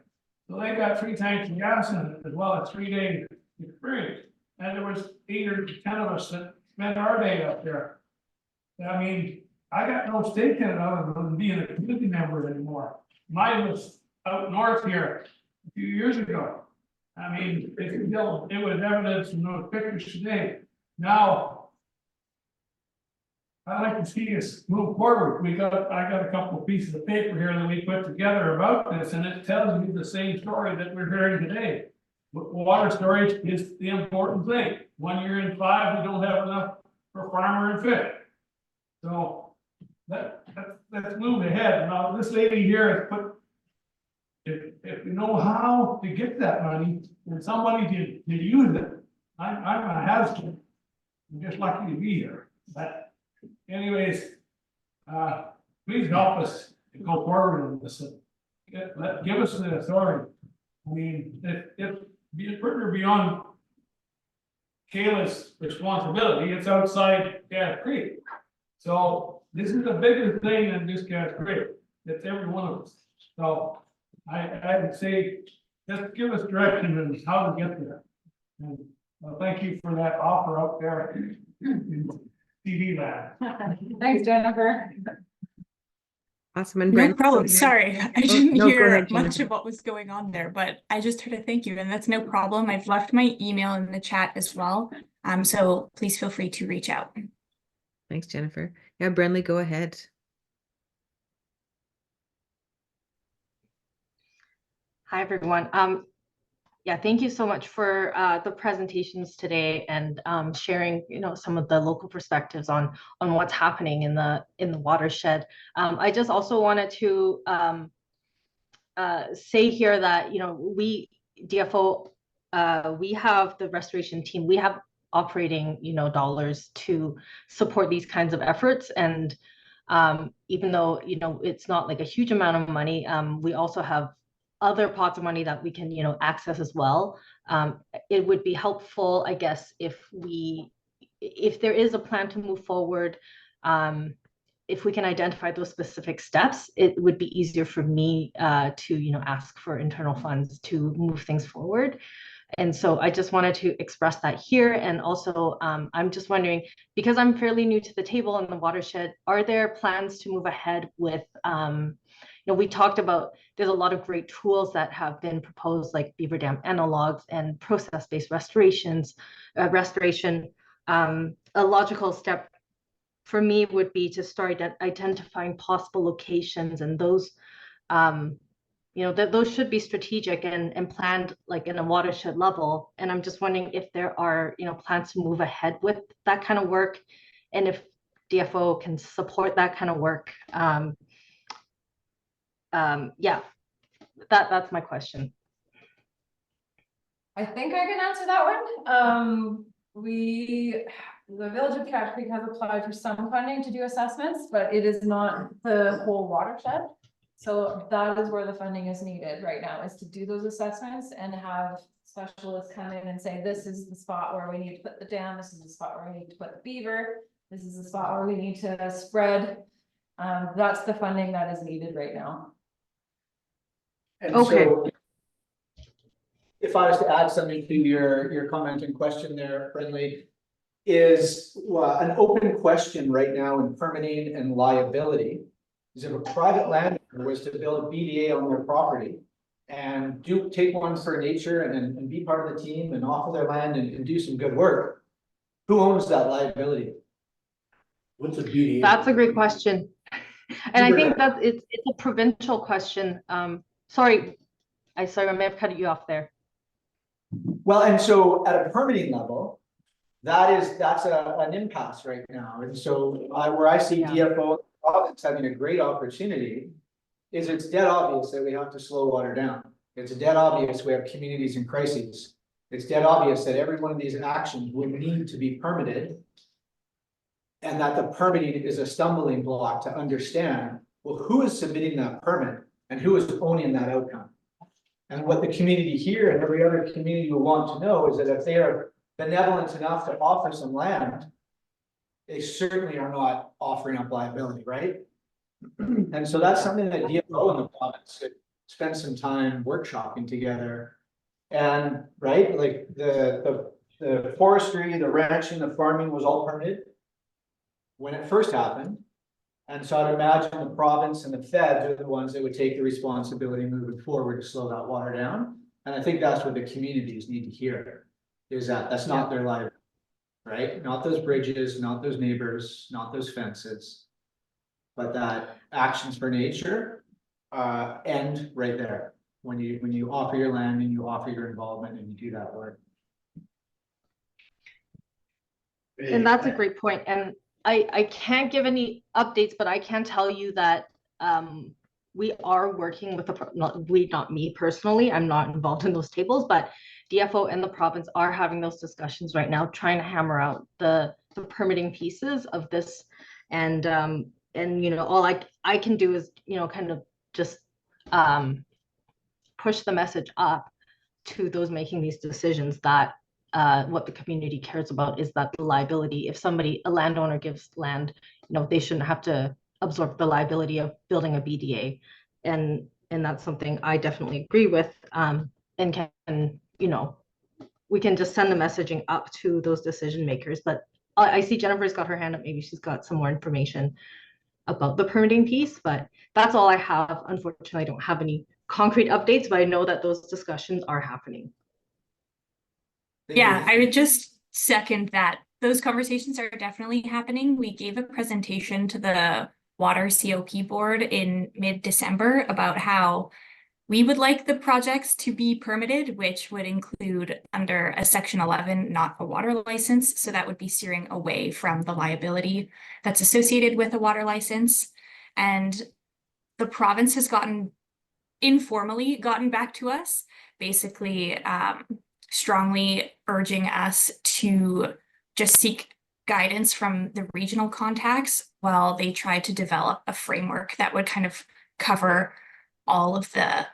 So they got 3 tanks of gas in it, as well as 3-day experience. And there was 8 or 10 of us that spent our day up there. I mean, I got no stake in it other than being a community member anymore. Mine was out north here a few years ago. I mean, it was evidence in those pictures today. Now, I'd like to see us move forward. I got a couple of pieces of paper here that we put together about this, and it tells you the same story that we're hearing today. Water storage is the important thing. 1 year in 5, we don't have enough for farmer and fish. So let's move ahead. Now, this lady here has put, if you know how to get that money and somebody to use it, I'm a hesitant. I'm just lucky to be here. But anyways, please help us to go forward with this. Give us the authority. I mean, if further beyond Kayla's responsibility, it's outside Cache Creek. So this is a bigger thing than just Cache Creek. It's every one of us. So I would say, just give us direction on how to get there. And thank you for that offer out there in TV land.
Thanks, Jennifer.
Awesome. And
No
Brent,
problem. Sorry, I didn't
no, go
hear
ahead,
much
Jennifer.
of what was going on there, but I just heard a thank you, and that's no problem. I've left my email in the chat as well. So please feel free to reach out.
Thanks, Jennifer. Yeah, Brenly, go ahead.
Hi, everyone. Yeah, thank you so much for the presentations today and sharing, some of the local perspectives on what's happening in the watershed. I just also wanted to say here that, we DFO, we have the restoration team. We have operating, dollars to support these kinds of efforts. And even though, it's not like a huge amount of money, we also have other pots of money that we can, access as well. It would be helpful, I guess, if there is a plan to move forward, if we can identify those specific steps, it would be easier for me to, ask for internal funds to move things forward. And so I just wanted to express that here. And also, I'm just wondering, because I'm fairly new to the table in the watershed, are there plans to move ahead with, we talked about, there's a lot of great tools that have been proposed, like beaver dam analogs and process-based restoration. A logical step for me would be to start identifying possible locations, and those, those should be strategic and planned like in a watershed level. And I'm just wondering if there are, plans to move ahead with that kind of work, and if DFO can support that kind of work. Yeah, that's my question.
I think I can answer that one. The Village of Cache Creek has applied for some funding to do assessments, but it is not the whole watershed. So that is where the funding is needed right now, is to do those assessments and have specialists come in and say, this is the spot where we need to put the dam, this is the spot where we need to put the beaver, this is the spot where we need to spread. That's the funding that is needed right now.
And
Okay.
so if I was to add something to your comment and question there, Friendly, is an open question right now in permitting and liability is if a private landowner was to build a BDA on their property and take one for nature and be part of the team and offer their land and do some good work, who owns that liability?
What's a BDA?
That's a great question. And I think that it's a provincial question. Sorry, I may have cut you off there.
Well, and so at a permitting level, that's an impasse right now. And so where I see DFO province having a great opportunity is it's dead obvious that we have to slow water down. It's dead obvious we have communities in crises. It's dead obvious that every one of these actions will need to be permitted. And that the permitting is a stumbling block to understand, well, who is submitting that permit and who is owning that outcome? And what the community here and every other community will want to know is that if they are benevolent enough to offer some land, they certainly are not offering up liability, right? And so that's something that DFO and the province could spend some time workshopping together. And right, like the forestry, the ranching, the farming was all permitted when it first happened. And so I'd imagine the province and the feds are the ones that would take the responsibility moving forward to slow that water down. And I think that's what the communities need to hear, is that that's not their life, right? Not those bridges, not those neighbors, not those fences, but that actions for nature end right there. When you offer your land and you offer your involvement and you do that work.
And that's a great point. And I can't give any updates, but I can tell you that we are working with not me personally, I'm not involved in those tables, but DFO and the province are having those discussions right now, trying to hammer out the permitting pieces of this. And all I can do is, kind of just push the message up to those making these decisions that what the community cares about is that the liability, if a landowner gives land, they shouldn't have to absorb the liability of building a BDA. And that's something I definitely agree with. And can, we can just send the messaging up to those decision makers. But I see Jennifer's got her hand up. Maybe she's got some more information about the permitting piece, but that's all I have. Unfortunately, I don't have any concrete updates, but I know that those discussions are happening.
Yeah, I would just second that. Those conversations are definitely happening. We gave a presentation to the Water COP board in mid-December about how we would like the projects to be permitted, which would include under a Section 11, not a water license. So that would be steering away from the liability that's associated with a water license. And the province has informally gotten back to us, basically strongly urging us to just seek guidance from the regional contacts while they try to develop a framework that would kind of cover all of the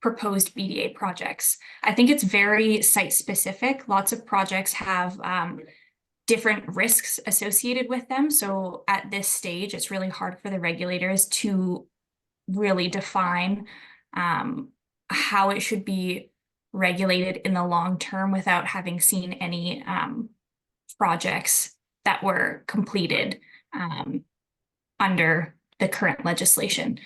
proposed BDA projects. I think it's very site specific. Lots of projects have different risks associated with them. So at this stage, it's really hard for the regulators to really define how it should be regulated in the long term without having seen any projects that were completed under the current legislation.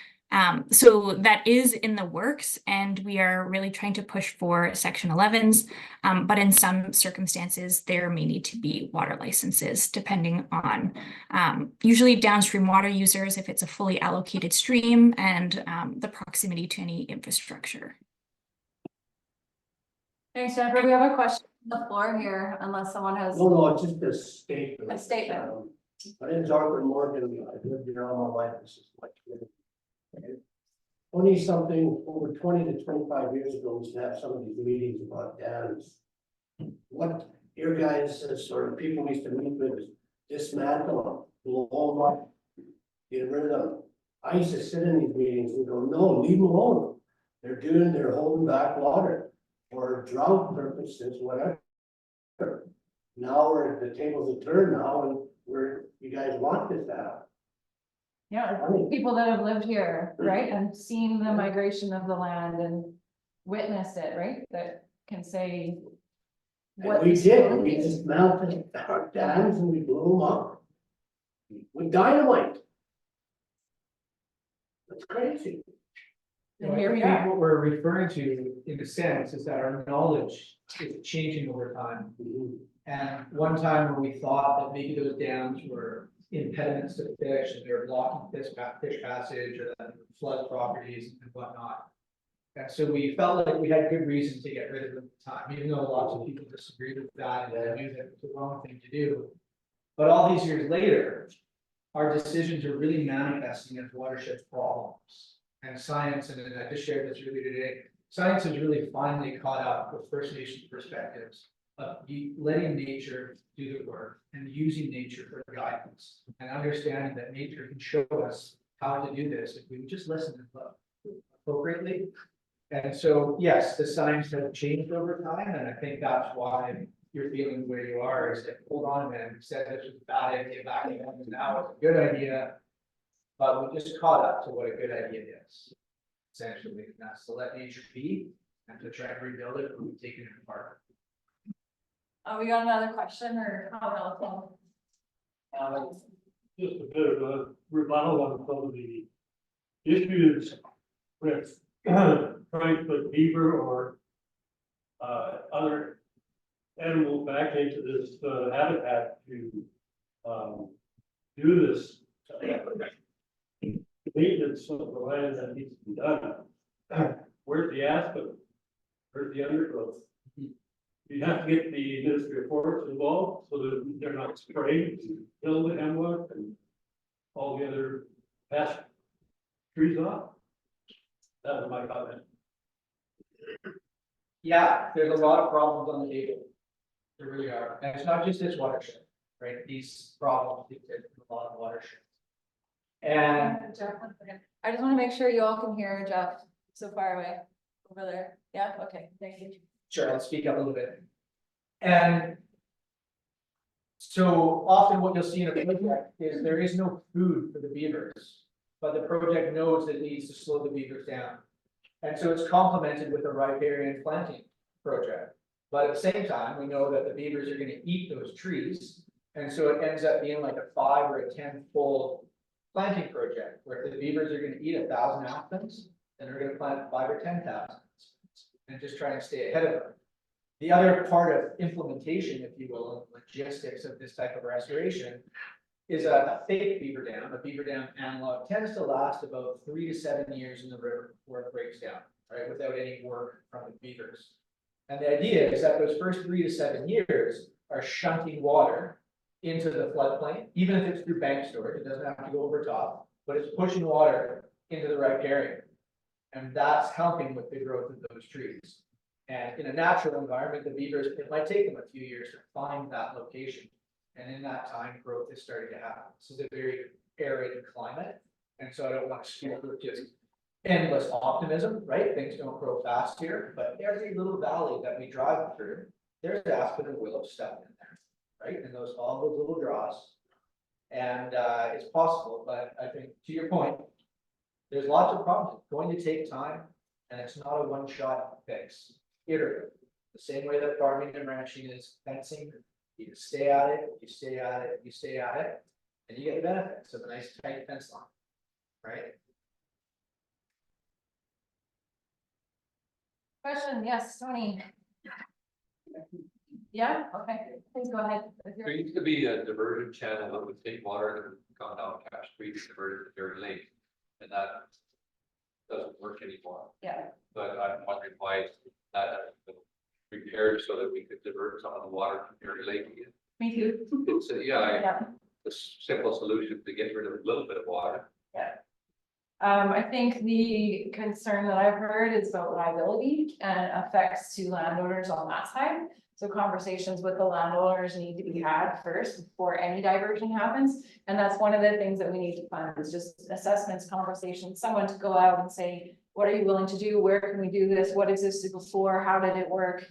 So that is in the works, and we are really trying to push for Section 11s. But in some circumstances, there may need to be water licenses depending on usually downstream water users if it's a fully allocated stream and the proximity to any infrastructure.
Thanks, Jennifer. We have a question on the floor here, unless someone has.
No, it's just a statement.
A statement.
My name is Arthur Morgan. I've lived here all my life. This is like 20-something, over 20 to 25 years ago, we used to have some of these meetings about dams. What your guys, sort of people we used to meet with, is dismantle them, blow them up, get rid of them. I used to sit in these meetings and go, no, leave them alone. They're holding back water for drought purposes, whatever. Now the tables have turned now, and you guys want this to happen.
Yeah, people that have lived here, right, and seen the migration of the land and witnessed it, right, that can say.
And we did, we dismantled our dams and we blew them up. With dynamite. That's crazy.
And here we
I think
are.
what we're referring to, in a sense, is that our knowledge is changing over time. And one time when we thought that maybe those dams were impediments to fish, and they were blocking fish passage, or that they would flood properties and whatnot. And so we felt like we had good reason to get rid of them at the time, even though lots of people disagreed with that and knew that it was the wrong thing to do. But all these years later, our decisions are really manifesting as watershed problems. And science, and I just shared this earlier today, science has really finally caught up with First Nation perspectives of letting nature do the work and using nature for guidance, and understanding that nature can show us how to do this if we would just listen and look appropriately. And so, yes, the science has changed over time, and I think that's why you're feeling where you are, is that, hold on a minute, we said this was a bad idea back then, and now it's a good idea. But we just caught up to what a good idea is. Essentially, and that's to let nature be and to try and rebuild it, when we've taken it apart.
We got another question or comment?
Just a bit of a rebuttal on some of the issues with trying to put beaver or other animals back into this habitat to do this maintenance of the land that needs to be done. Where's the aspen? Where's the undergrowth? You have to get the Ministry of Forests involved so that they're not spraying to kill the hemlock and all the other pest trees off. That was my comment.
Yeah, there's a lot of problems on the table. There really are, and it's not just this watershed, right? These problems exist in a lot of watersheds. And
Jeff, one second. I just want to make sure you all can hear Jeff so far away over there. Yeah, okay, thank you.
sure, I'll speak up a little bit. And so often what you'll see in a project is there is no food for the beavers, but the project knows that it needs to slow the beavers down. And so it's complemented with a riparian planting project. But at the same time, we know that the beavers are going to eat those trees. And so it ends up being like a 5 or a 10-fold planting project, where if the beavers are going to eat 1,000 aspens, then they're going to plant 5 or 10,000 and just try and stay ahead of them. The other part of implementation, if you will, of logistics of this type of restoration is a fake beaver dam. A beaver dam analog tends to last about 3 to 7 years in the river before it breaks down, right, without any work from the beavers. And the idea is that those first 3 to 7 years are shunting water into the floodplain, even if it's through bank storage. It doesn't have to go over top, but it's pushing water into the riparian. And that's helping with the growth of those trees. And in a natural environment, the beavers, it might take them a few years to find that location. And in that time, growth is starting to happen. This is a very arid climate. And so I don't want to speak with just endless optimism, right? Things don't grow fast here, but every little valley that we drive through, there's aspen and willow stuff in there, right? And all those little draws. And it's possible, but I think to your point, there's lots of problems. It's going to take time, and it's not a one-shot fix. Iterative. The same way that farming and ranching is fencing, you just stay at it, you stay at it, you stay at it, and you get the benefits of a nice tight fence line, right?
Question, yes, Tony. Yeah, okay, please go ahead.
There used to be a diversion channel that would take water that would come down Cash Creek, diverted to Dairy Lake, and that doesn't work anymore.
Yeah,
But I'm wondering why that hasn't been repaired so that we could divert some of the water from Dairy Lake again.
me too.
It's a, yeah,
Yeah,
a simple solution to get rid of a little bit of water.
yeah. I think the concern that I've heard is about liability and effects to landowners on that side. So conversations with the landowners need to be had first before any diversion happens. And that's one of the things that we need to fund is just assessments, conversations, someone to go out and say, what are you willing to do? Where can we do this? What is this for? How did it work?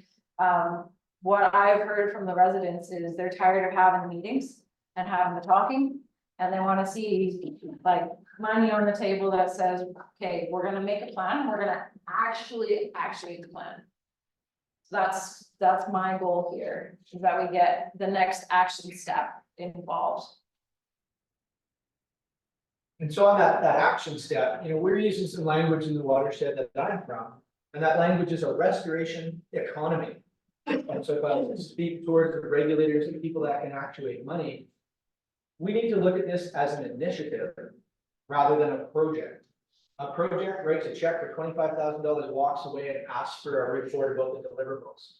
What I've heard from the residents is they're tired of having the meetings and having the talking. And they want to see like money on the table that says, okay, we're gonna make a plan, we're gonna actually the plan. So that's my goal here, is that we get the next action step involved.
And so on that action step, we're using some language in the watershed that I'm from, and that language is a restoration economy. And so if I speak towards the regulators and people that can actuate money, we need to look at this as an initiative rather than a project. A project writes a check for $25,000, walks away and asks for a report about the deliverables.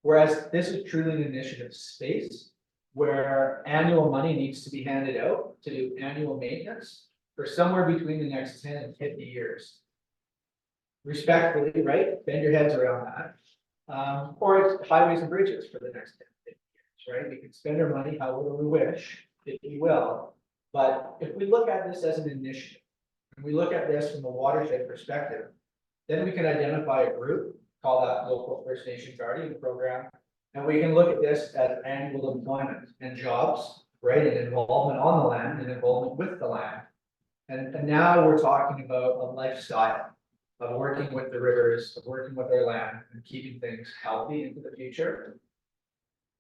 Whereas this is truly an initiative space where annual money needs to be handed out to do annual maintenance for somewhere between the next 10 and 50 years. Respectfully, right? Bend your heads around that. Or it's highways and bridges for the next 10, 50 years, right? We can spend our money however we wish, if we will. But if we look at this as an initiative, and we look at this from a watershed perspective, then we can identify a group, call that local First Nation Guardian Program, and we can look at this as annual employment and jobs, right, and involvement on the land and involvement with the land. And now we're talking about a lifestyle of working with the rivers, of working with our land and keeping things healthy into the future.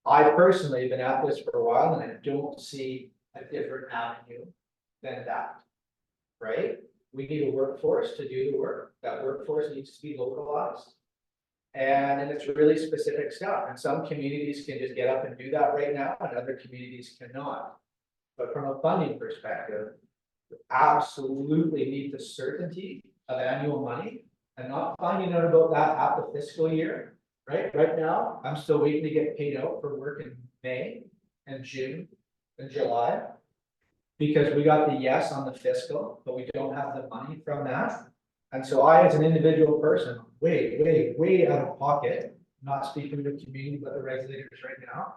I personally have been at this for a while and I don't see a different avenue than that, right? We need a workforce to do the work. That workforce needs to be localized. And it's really specific stuff. And some communities can just get up and do that right now, and other communities cannot. But from a funding perspective, we absolutely need the certainty of annual money and not finding out about that at the fiscal year. Right now, I'm still waiting to get paid out for work in May and June and July. Because we got the yes on the fiscal, but we don't have the money from that. And so I, as an individual person, way out of pocket, not speaking to the community, but the regulators right now.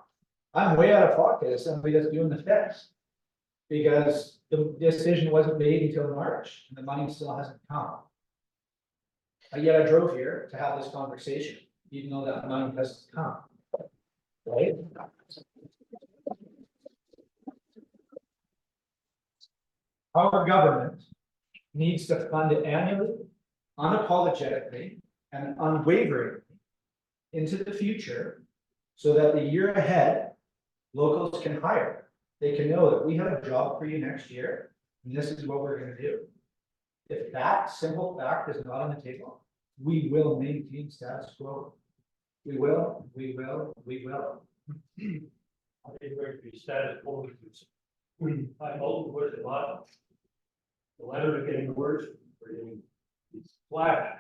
I'm way out of pocket as somebody that's doing the fix. Because the decision wasn't made until March and the money still hasn't come. But yet I drove here to have this conversation, even though that money hasn't come. Right? Our government needs to fund it annually, unapologetically, and unwaveringly into the future so that the year ahead, locals can hire. They can know that we have a job for you next year, and this is what we're going to do. If that simple fact is not on the table, we will maintain status quo. We will.
I think we're going to be status quo. I hold with a lot. The weather is getting worse. We're getting these flash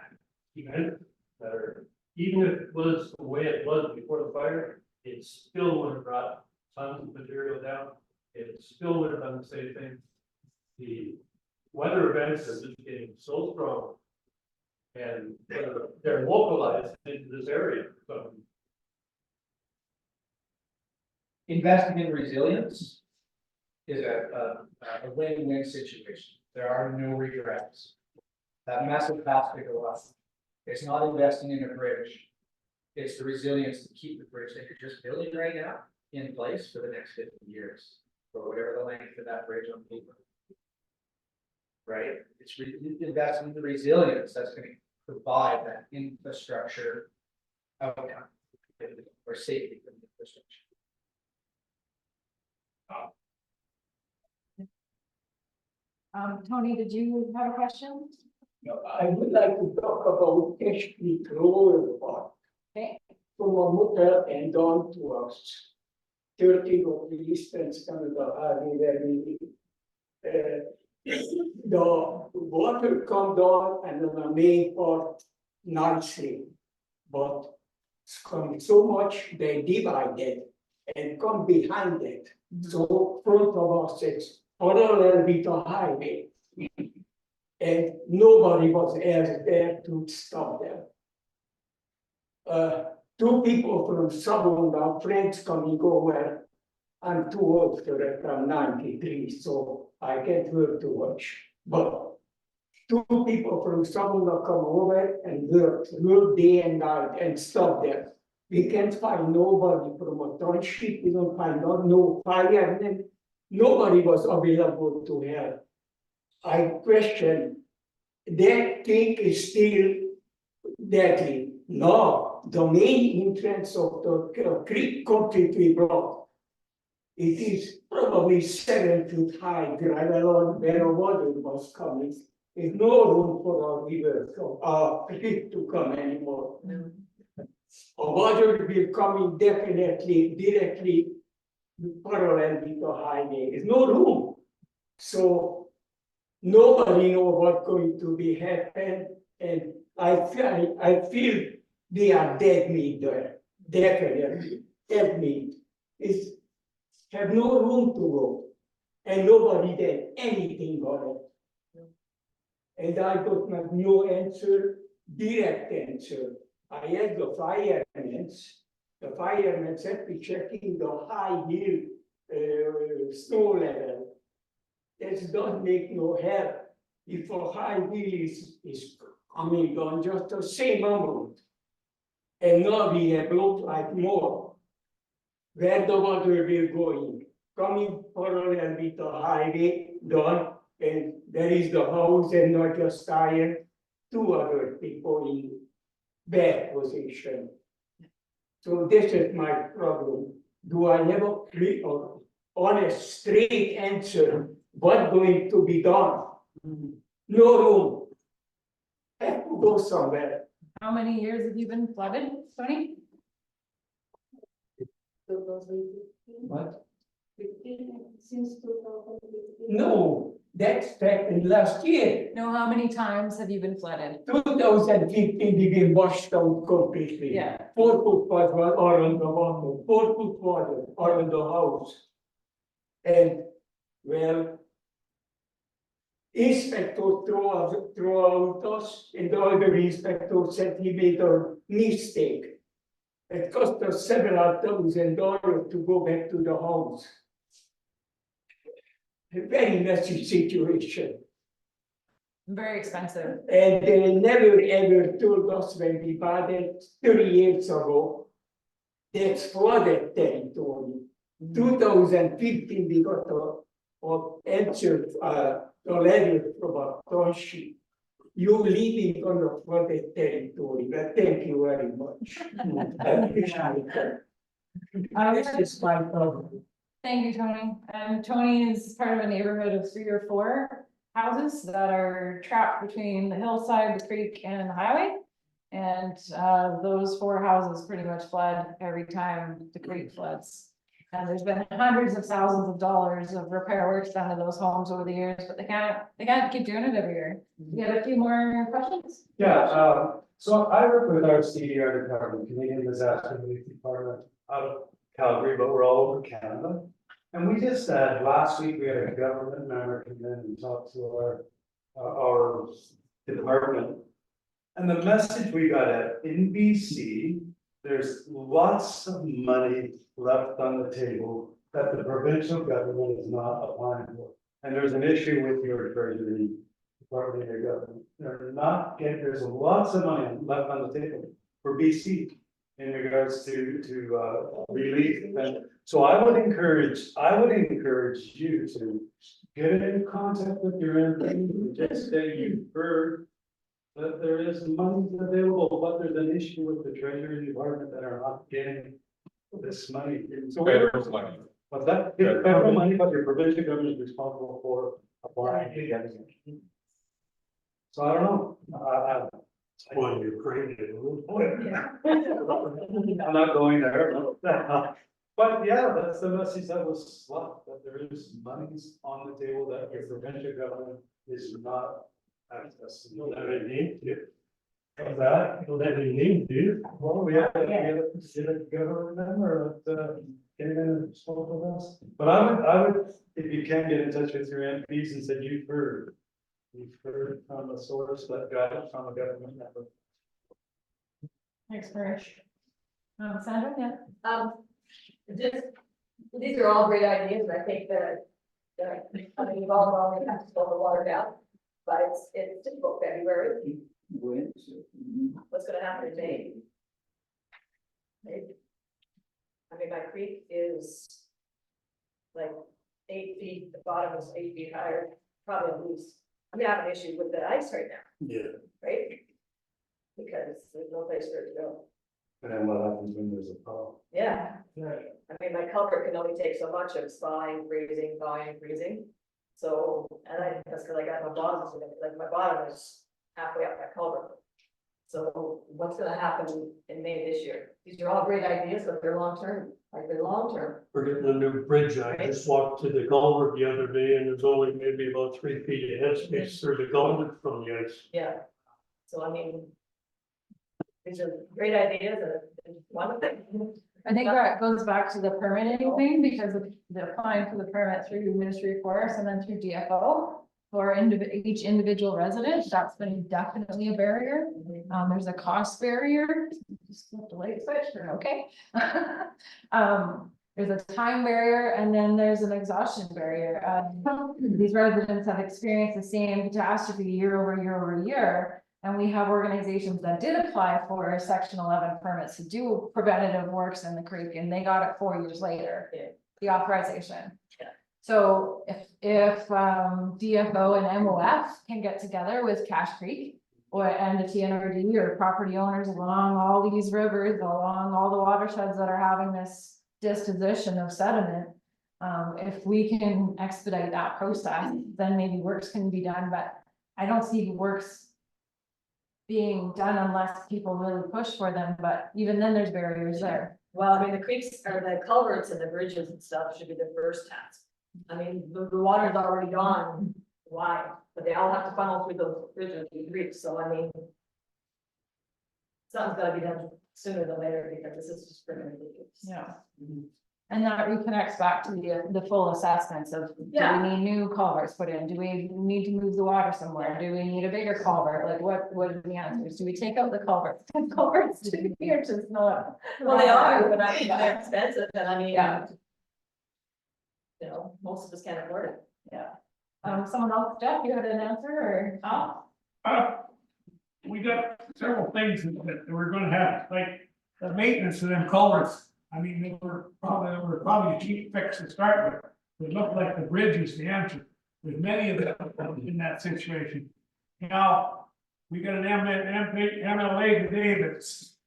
events that are, even if it was the way it was before the fire, it still would have brought tons of material down. It still would have done the same thing. The weather events are just getting so strong. And they're localized into this area. So
Investing in resilience is a win-win situation. There are no regrets. That message has to go up. It's not investing in a bridge. It's the resilience to keep the bridge that you're just building right now in place for the next 50 years, or whatever the length of that bridge on paper. Right? It's investing in the resilience that's going to provide that infrastructure outcome or safety for the infrastructure.
Tony, did you have a question?
I would like to talk about Cash Creek Road Park.
Okay.
From a motel and down to us. 30 of the Eastern Canada Highway where we the water come down and then the main part nicely. But it's come so much, they divided and come behind it. So front of us, it's parallel with the highway. And nobody was ever there to stop them. Two people from Southern, our friends coming over. I'm too old for it, I'm 93, so I can't work too much. But two people from Southern come over and work day and night and stop there. We can't find nobody from a township, we don't find no firemen. Nobody was available to help. I question, that thing is still deadly. No, the main entrance of the creek completely blocked. It is probably 7 feet high, gravel on where the water was coming. There's no room for a river, creek to come anymore. A water will come in definitely directly parallel with the highway. There's no room. So nobody knows what's going to be happen, and I feel they are dead meat there, definitely dead meat. It's have no room to go, and nobody did anything on it. And I got my no answer, direct answer. I asked the firemen. The firemen said we checking the high hill snow level. That doesn't make no help. If a high hill is coming on just the same amount, and now we have looked like more. Where the water will going, coming parallel with the highway down, and there is the house and not just tire, two other people in bad position. So this is my problem. Do I have a clear, honest, straight answer? What's going to be done? No room. Have to go somewhere.
How many years have you been flooded, Tony?
What?
15, since 2015.
No, that's back in last year.
No, how many times have you been flooded?
2015, we been washed out completely.
Yeah.
4 foot water around the water, 4 foot water around the house. And well, inspector throw out us, and the other inspector said he made a mistake. It cost us several $1,000 to go back to the house. A very messy situation.
Very expensive.
And they never ever told us when we bought it 30 years ago, that's flooded territory. 2015, we got a answer, a letter from a township. You living on the flooded territory, but thank you very much. I appreciate that. This is my problem.
Thank you, Tony. And Tony is part of a neighborhood of 3 or 4 houses that are trapped between the hillside, the creek, and the highway. And those 4 houses pretty much flood every time the creek floods. And there's been hundreds of thousands of dollars of repair works done to those homes over the years, but they can't keep doing it every year. You have a few more questions?
Yeah, so I work with our CDR department, Canadian Disaster Relief Department, out of Calgary, but we're all over Canada. And we just said last week we had a government member come in and talk to our department. And the message we got in BC, there's lots of money left on the table that the provincial government is not applying for. And there's an issue with your treasury department, your government. They're not getting, there's lots of money left on the table for BC in regards to relief. And so I would encourage you to get in contact with your MP and just say you've heard that there is money available, but there's an issue with the treasury department that are not getting this money. So
Federal money.
but that, federal money, but your provincial government is responsible for applying to get it. So I don't know,
Well, you're creating.
I'm not going there. But yeah, that's the message that was left, that there is monies on the table that the provincial government is not accessing.
You don't have any name, do you?
What's that?
You don't have any name, do you?
Well, we have to get a government member that, get in and spoke with us. But I would, if you can get in touch with your MPs and said you've heard from a source that got it from a government member.
Thanks, Parrish. Sandra, yeah.
Just, these are all great ideas, and I think that, I mean, we've all known we have to slow the water down, but it's difficult February. What's gonna happen in May? I mean, my creek is like 8 feet, the bottom is 8 feet higher, probably at least. I mean, I have an issue with the ice right now,
Yeah.
right? Because there's no place for it to go.
And then what happens when there's a problem?
Yeah, I mean, my culvert can only take so much of thawing, freezing. So, and that's because I got my bottoms, like my bottom is halfway up my culvert. So what's gonna happen in May this year? These are all great ideas, but they're long-term,
We're getting a new bridge. I just walked to the culvert the other day and there's only maybe about 3 feet of headspace through the culvert from the ice.
Yeah. So I mean, these are great ideas and one thing.
I think that goes back to the permitting thing, because of the applying for the permit through Ministry of Forest and then through DFO. For each individual resident, that's been definitely a barrier. There's a cost barrier. Just flip the light switch, or okay. There's a time barrier, and then there's an exhaustion barrier. These residents have experienced the same catastrophe year over year over year. And we have organizations that did apply for Section 11 permits to do preventative works in the creek, and they got it 4 years later, the authorization. So if DFO and MOF can get together with Cache Creek and the TNRD or property owners along all these rivers, along all the watersheds that are having this disposition of sediment, if we can expedite that process, then maybe works can be done, but I don't see works being done unless people really push for them, but even then there's barriers there.
Well, I mean, the creeks or the culverts and the bridges and stuff should be the first task. I mean, the water's already gone, why? But they all have to funnel through those bridges and creeks, so I mean. Something's gotta be done sooner than later, because this is just pretty ridiculous.
Yeah. And that reconnects back to the full assessments of, do
Yeah.
we need new culverts put in? Do we need to move the water somewhere? Do we need a bigger culvert? Like what are the answers? Do we take out the culverts? Culverts to be or just not?
Well, they are, but I mean, they're expensive, and I mean.
Yeah.
You know, most of us can't afford it.
Yeah. Someone else, Jeff, you had an answer or?
We got several things that we're gonna have, like the maintenance of them culverts. I mean, they were probably a cheap fix to start with. It looked like the bridge is the answer. There's many of them in that situation. Now, we got an MLA today that's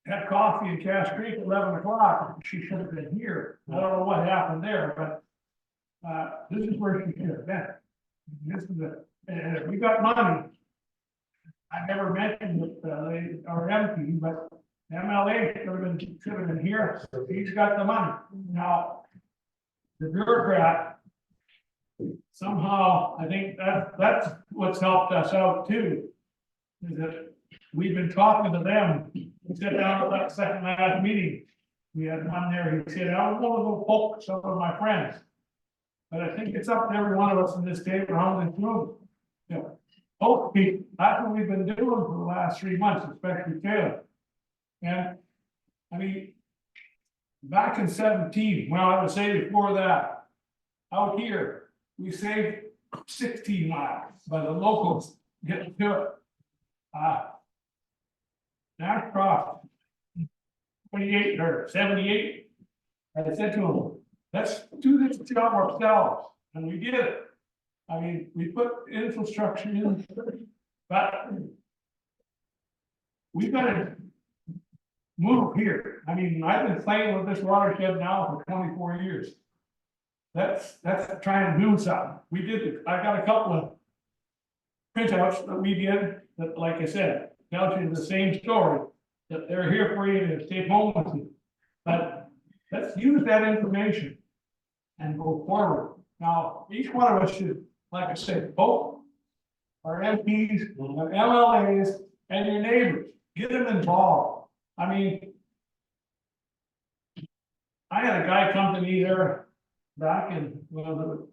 had coffee in Cache Creek at 11 o'clock. She should have been here. I don't know what happened there, but this is where she should have been. This is and if we got money. I never mentioned it, our MP, but MLA should have been here, so he's got the money. Now, the bureaucrat, somehow, I think that's what's helped us out too. Is that we've been talking to them. We sat down at that second last meeting. We had one there, he said, I was going to go poke some of my friends. But I think it's up to every one of us in this table around this room. You know, poke people, that's what we've been doing for the last 3 months, especially Caleb. And I mean, back in 17, well, I would say before that, out here, we saved 16 miles by the locals getting to it. That crossed 28 or 78. I said to them, let's do this job ourselves, and we did it. I mean, we put infrastructure in, but we've got to move here. I mean, I've been playing with this watershed now for 24 years. That's trying to do something. We did it. I got a couple of printouts that we did, that, like I said, tells you the same story, that they're here for you to take home with you. But let's use that information and go forward. Now, each one of us should, like I said, vote our MPs, our MLAs, and your neighbors, get them involved. I mean, I had a guy come to me there back in, well,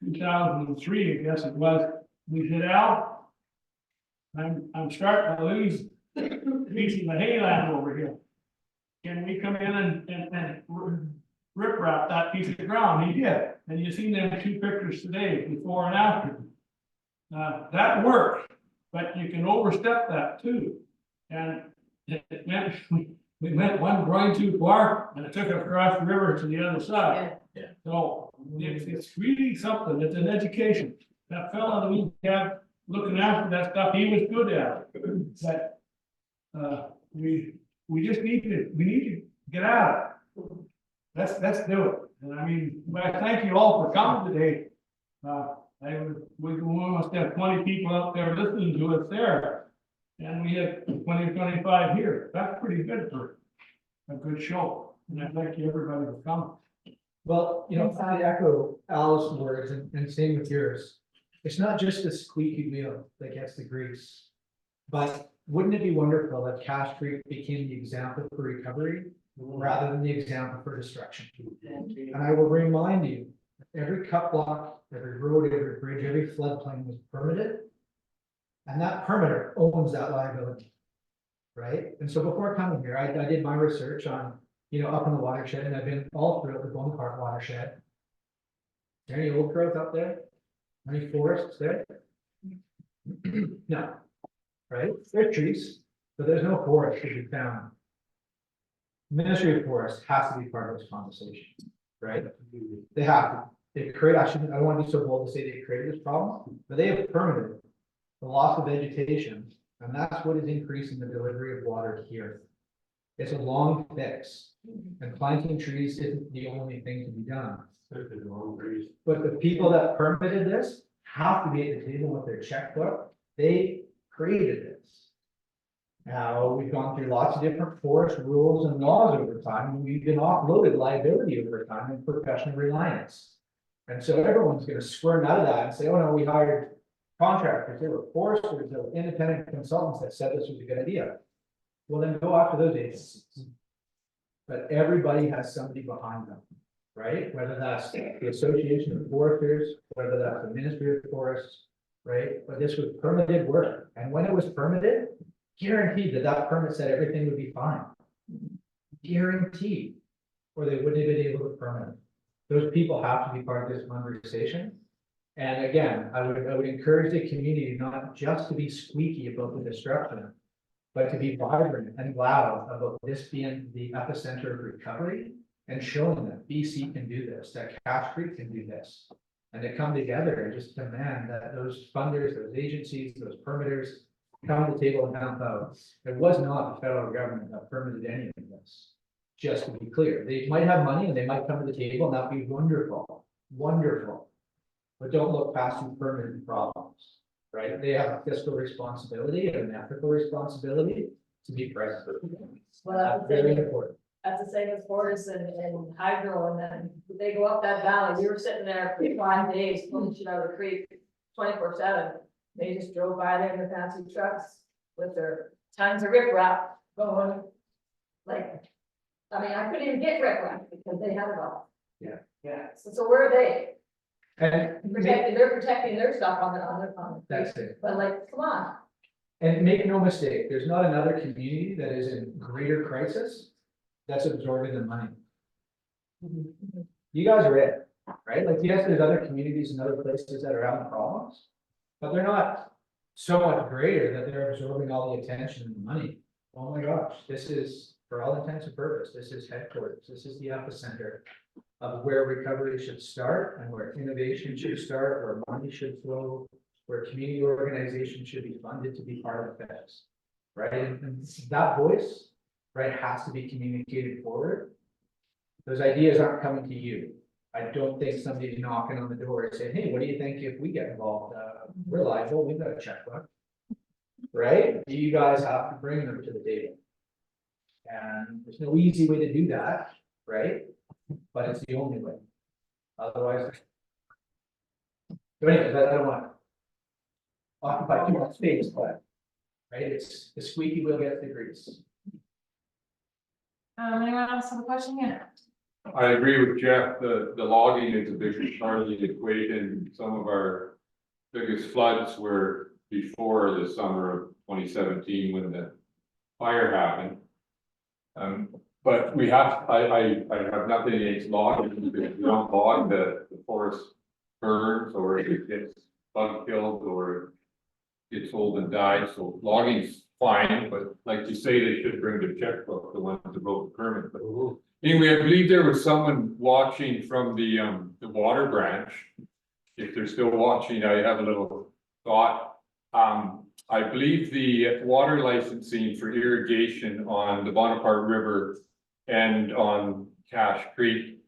2003, I guess it was. We said, Al, I'm starting to lose pieces of hayland over here. Can we come in and rip wrap that piece of ground? He did, and you seen them 2 pictures today, before and after. That worked, but you can overstep that too. And it meant we went one groin too far, and it took us across the river to the other side.
Yeah.
So it's really something. It's an education. That fella that we have looking after that stuff, he was good at it. But we just need to get at it. Let's do it. And I mean, I thank you all for coming today. We must have 20 people out there listening to us there. And we had 20 or 25 here. That's pretty good for a good show. And I thank you everybody for coming.
Well, you know, I echo Al's words and same with yours. It's not just the squeaky wheel that gets the grease. But wouldn't it be wonderful that Cache Creek became the example for recovery rather than the example for destruction? And I will remind you, every cut block, every road, every bridge, every floodplain was permitted. And that permitter owns that liability, right? And so before coming here, I did my research on, you know, up in the watershed, and I've been all throughout the Bonaparte watershed. Is there any old growth up there? Any forests there? No, right? There are trees, but there's no forest to be found. Ministry of Forest has to be part of this conversation, right? They have to. They create, I don't want to be so bold to say they created this problem, but they have permitted the loss of vegetation, and that's what is increasing the delivery of water here. It's a long fix, and planting trees isn't the only thing to be done. But the people that permitted this have to be at the table with their checkbook. They created this. Now, we've gone through lots of different forest rules and laws over time, and we've been offloaded liability over time and professional reliance. And so everyone's gonna squirm out of that and say, oh no, we hired contractors, they were foresters, they were independent consultants that said this was a good idea. Well, then go after those agencies. But everybody has somebody behind them, right? Whether that's the Association of Foresters, whether that's the Ministry of Forests, right? But this was permitted work, and when it was permitted, guaranteed that permit said everything would be fine. Guaranteed, or they wouldn't have been able to permit it. Those people have to be part of this conversation. And again, I would encourage the community not just to be squeaky about the destruction, but to be vibrant and loud about this being the epicenter of recovery and showing that BC can do this, that Cache Creek can do this. And to come together and just demand that those funders, those agencies, those permitters come to the table and help out. It was not the federal government that permitted any of this. Just to be clear, they might have money and they might come to the table and that'd be wonderful, wonderful. But don't look past the permanent problems, right? They have a fiscal responsibility and an ethical responsibility to be present.
Well,
That's very important.
That's the same as Fortis and Hydro, and then they go up that valley. We were sitting there for 5 days, pulling shit out of the creek 24/7. They just drove by there in their fancy trucks with their tons of riprap going. Like, I mean, I couldn't even get riprap because they had it all.
Yeah.
So where are they?
And
They're protecting their stuff on the
that's it.
but like, come on.
And make no mistake, there's not another community that is in greater crisis that's absorbing the money. You guys are it, right? Like, yes, there's other communities and other places that are having problems, but they're not so much greater that they're absorbing all the attention and the money. Oh my gosh, this is, for all intents and purposes, this is headquarters. This is the epicenter of where recovery should start and where innovation should start, where money should flow, where community organizations should be funded to be part of the fix, right? And that voice, right, has to be communicated forward. Those ideas aren't coming to you. I don't think somebody knocking on the door saying, hey, what do you think if we get involved? We're liable, we've got a checkbook. Right? You guys have to bring them to the table. And there's no easy way to do that, right? But it's the only way. Otherwise. But anyways, I don't want to occupy too much space, but, right, it's the squeaky wheel gets the grease.
Anyone else have a question? Yeah.
I agree with Jeff, the logging is a big part of the equation. Some of our biggest floods were before the summer of 2017 when the fire happened. But we have, I have nothing against logging, because if you don't log, the forest burns, or it gets bug killed, or gets old and dies, so logging's fine, but like you say, they should bring the checkbook, the ones that wrote the permit, but. Anyway, I believe there was someone watching from the water branch. If they're still watching, I have a little thought. I believe the water licensing for irrigation on the Bonaparte River and on Cache Creek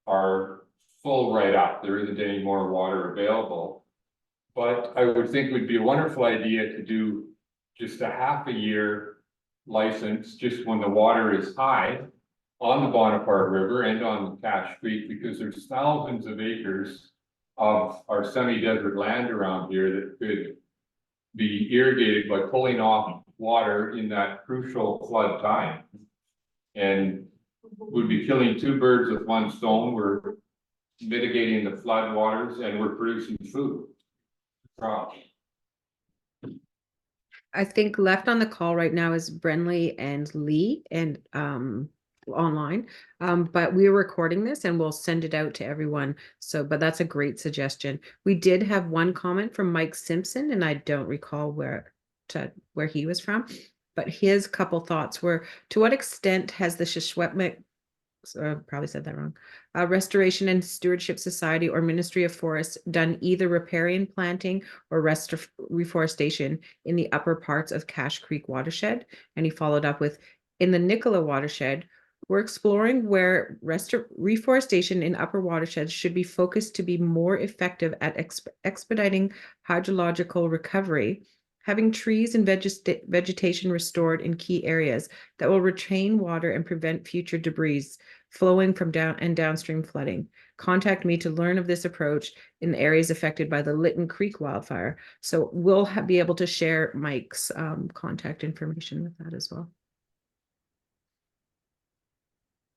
are full right up. There isn't any more water available. But I would think it would be a wonderful idea to do just a half a year license, just when the water is high, on the Bonaparte River and on Cache Creek, because there's thousands of acres of our semi-desert land around here that could be irrigated by pulling off water in that crucial flood time. And would be killing two birds with one stone. We're mitigating the flood waters and we're producing food. Crops.
I think left on the call right now is Brenly and Lee, and online, but we're recording this and we'll send it out to everyone. So, but that's a great suggestion. We did have one comment from Mike Simpson, and I don't recall where he was but his couple thoughts were: to what extent has the Shishwepmik, probably said that wrong, Restoration and Stewardship Society or Ministry of Forests done either riparian planting or reforestation in the upper parts of Cache Creek watershed? And he followed up with, in the Nicola watershed, we're exploring where reforestation in upper watersheds should be focused to be more effective at expediting hydrological recovery, having trees and vegetation restored in key areas that will retain water and prevent future debris flowing from downstream flooding. Contact me to learn of this approach in the areas affected by the Lytton Creek wildfire. So we'll be able to share Mike's contact information with that as well.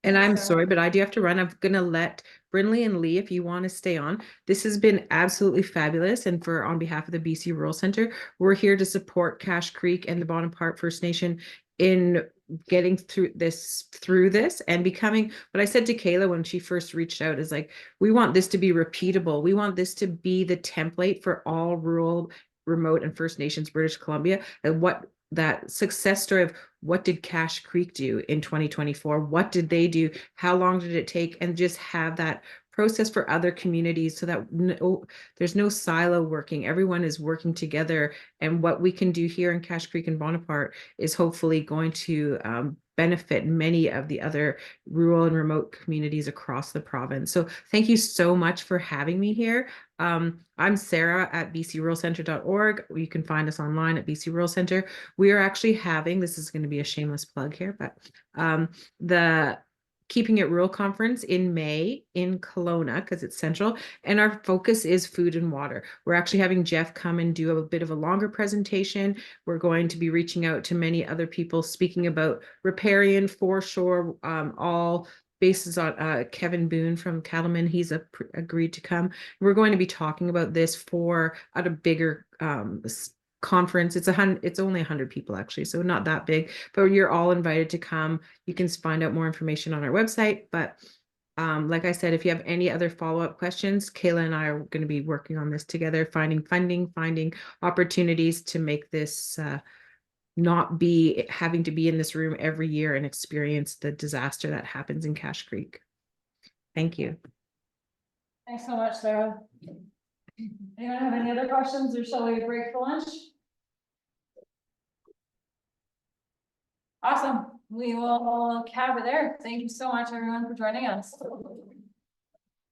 And I'm sorry, but I do have to run. I'm going to let Brinley and Lee, if you want to stay on. This has been absolutely fabulous. And on behalf of the BC Rural Centre, we're here to support Cache Creek and the Bonaparte First Nation in getting through this and becoming, what I said to Kayla when she first reached out is like, we want this to be repeatable. We want this to be the template for all rural, remote and First Nations British Columbia, and what that success story of what did Cache Creek do in 2024? What did they do? How long did it take? And just have that process for other communities so that there's no silo working. Everyone is working together. And what we can do here in Cache Creek and Bonaparte is hopefully going to benefit many of the other rural and remote communities across the province. So thank you so much for having me here. I'm Sarah at bcruralcentre.org. You can find us online at BC Rural Centre. We are actually having, this is going to be a shameless plug here, but the Keeping It Rural conference in May in Kelowna, because it's central, and our focus is food and water. We're actually having Jeff come and do a bit of a longer presentation. We're going to be reaching out to many other people speaking about riparian, foreshore, all bases on Kevin Boone from Cattleman. He's agreed to come. We're going to be talking about this at a bigger conference. It's only 100 people actually, so not that big, but you're all invited to come. You can find out more information on our website. But like I said, if you have any other follow-up questions, Kayla and I are going to be working on this together, finding funding, finding opportunities to make this not be having to be in this room every year and experience the disaster that happens in Cache Creek. Thank you.
Thanks so much, Sarah. Anyone have any other questions, or shall we break for lunch? Awesome. We will cap it there. Thank you so much, everyone, for joining us.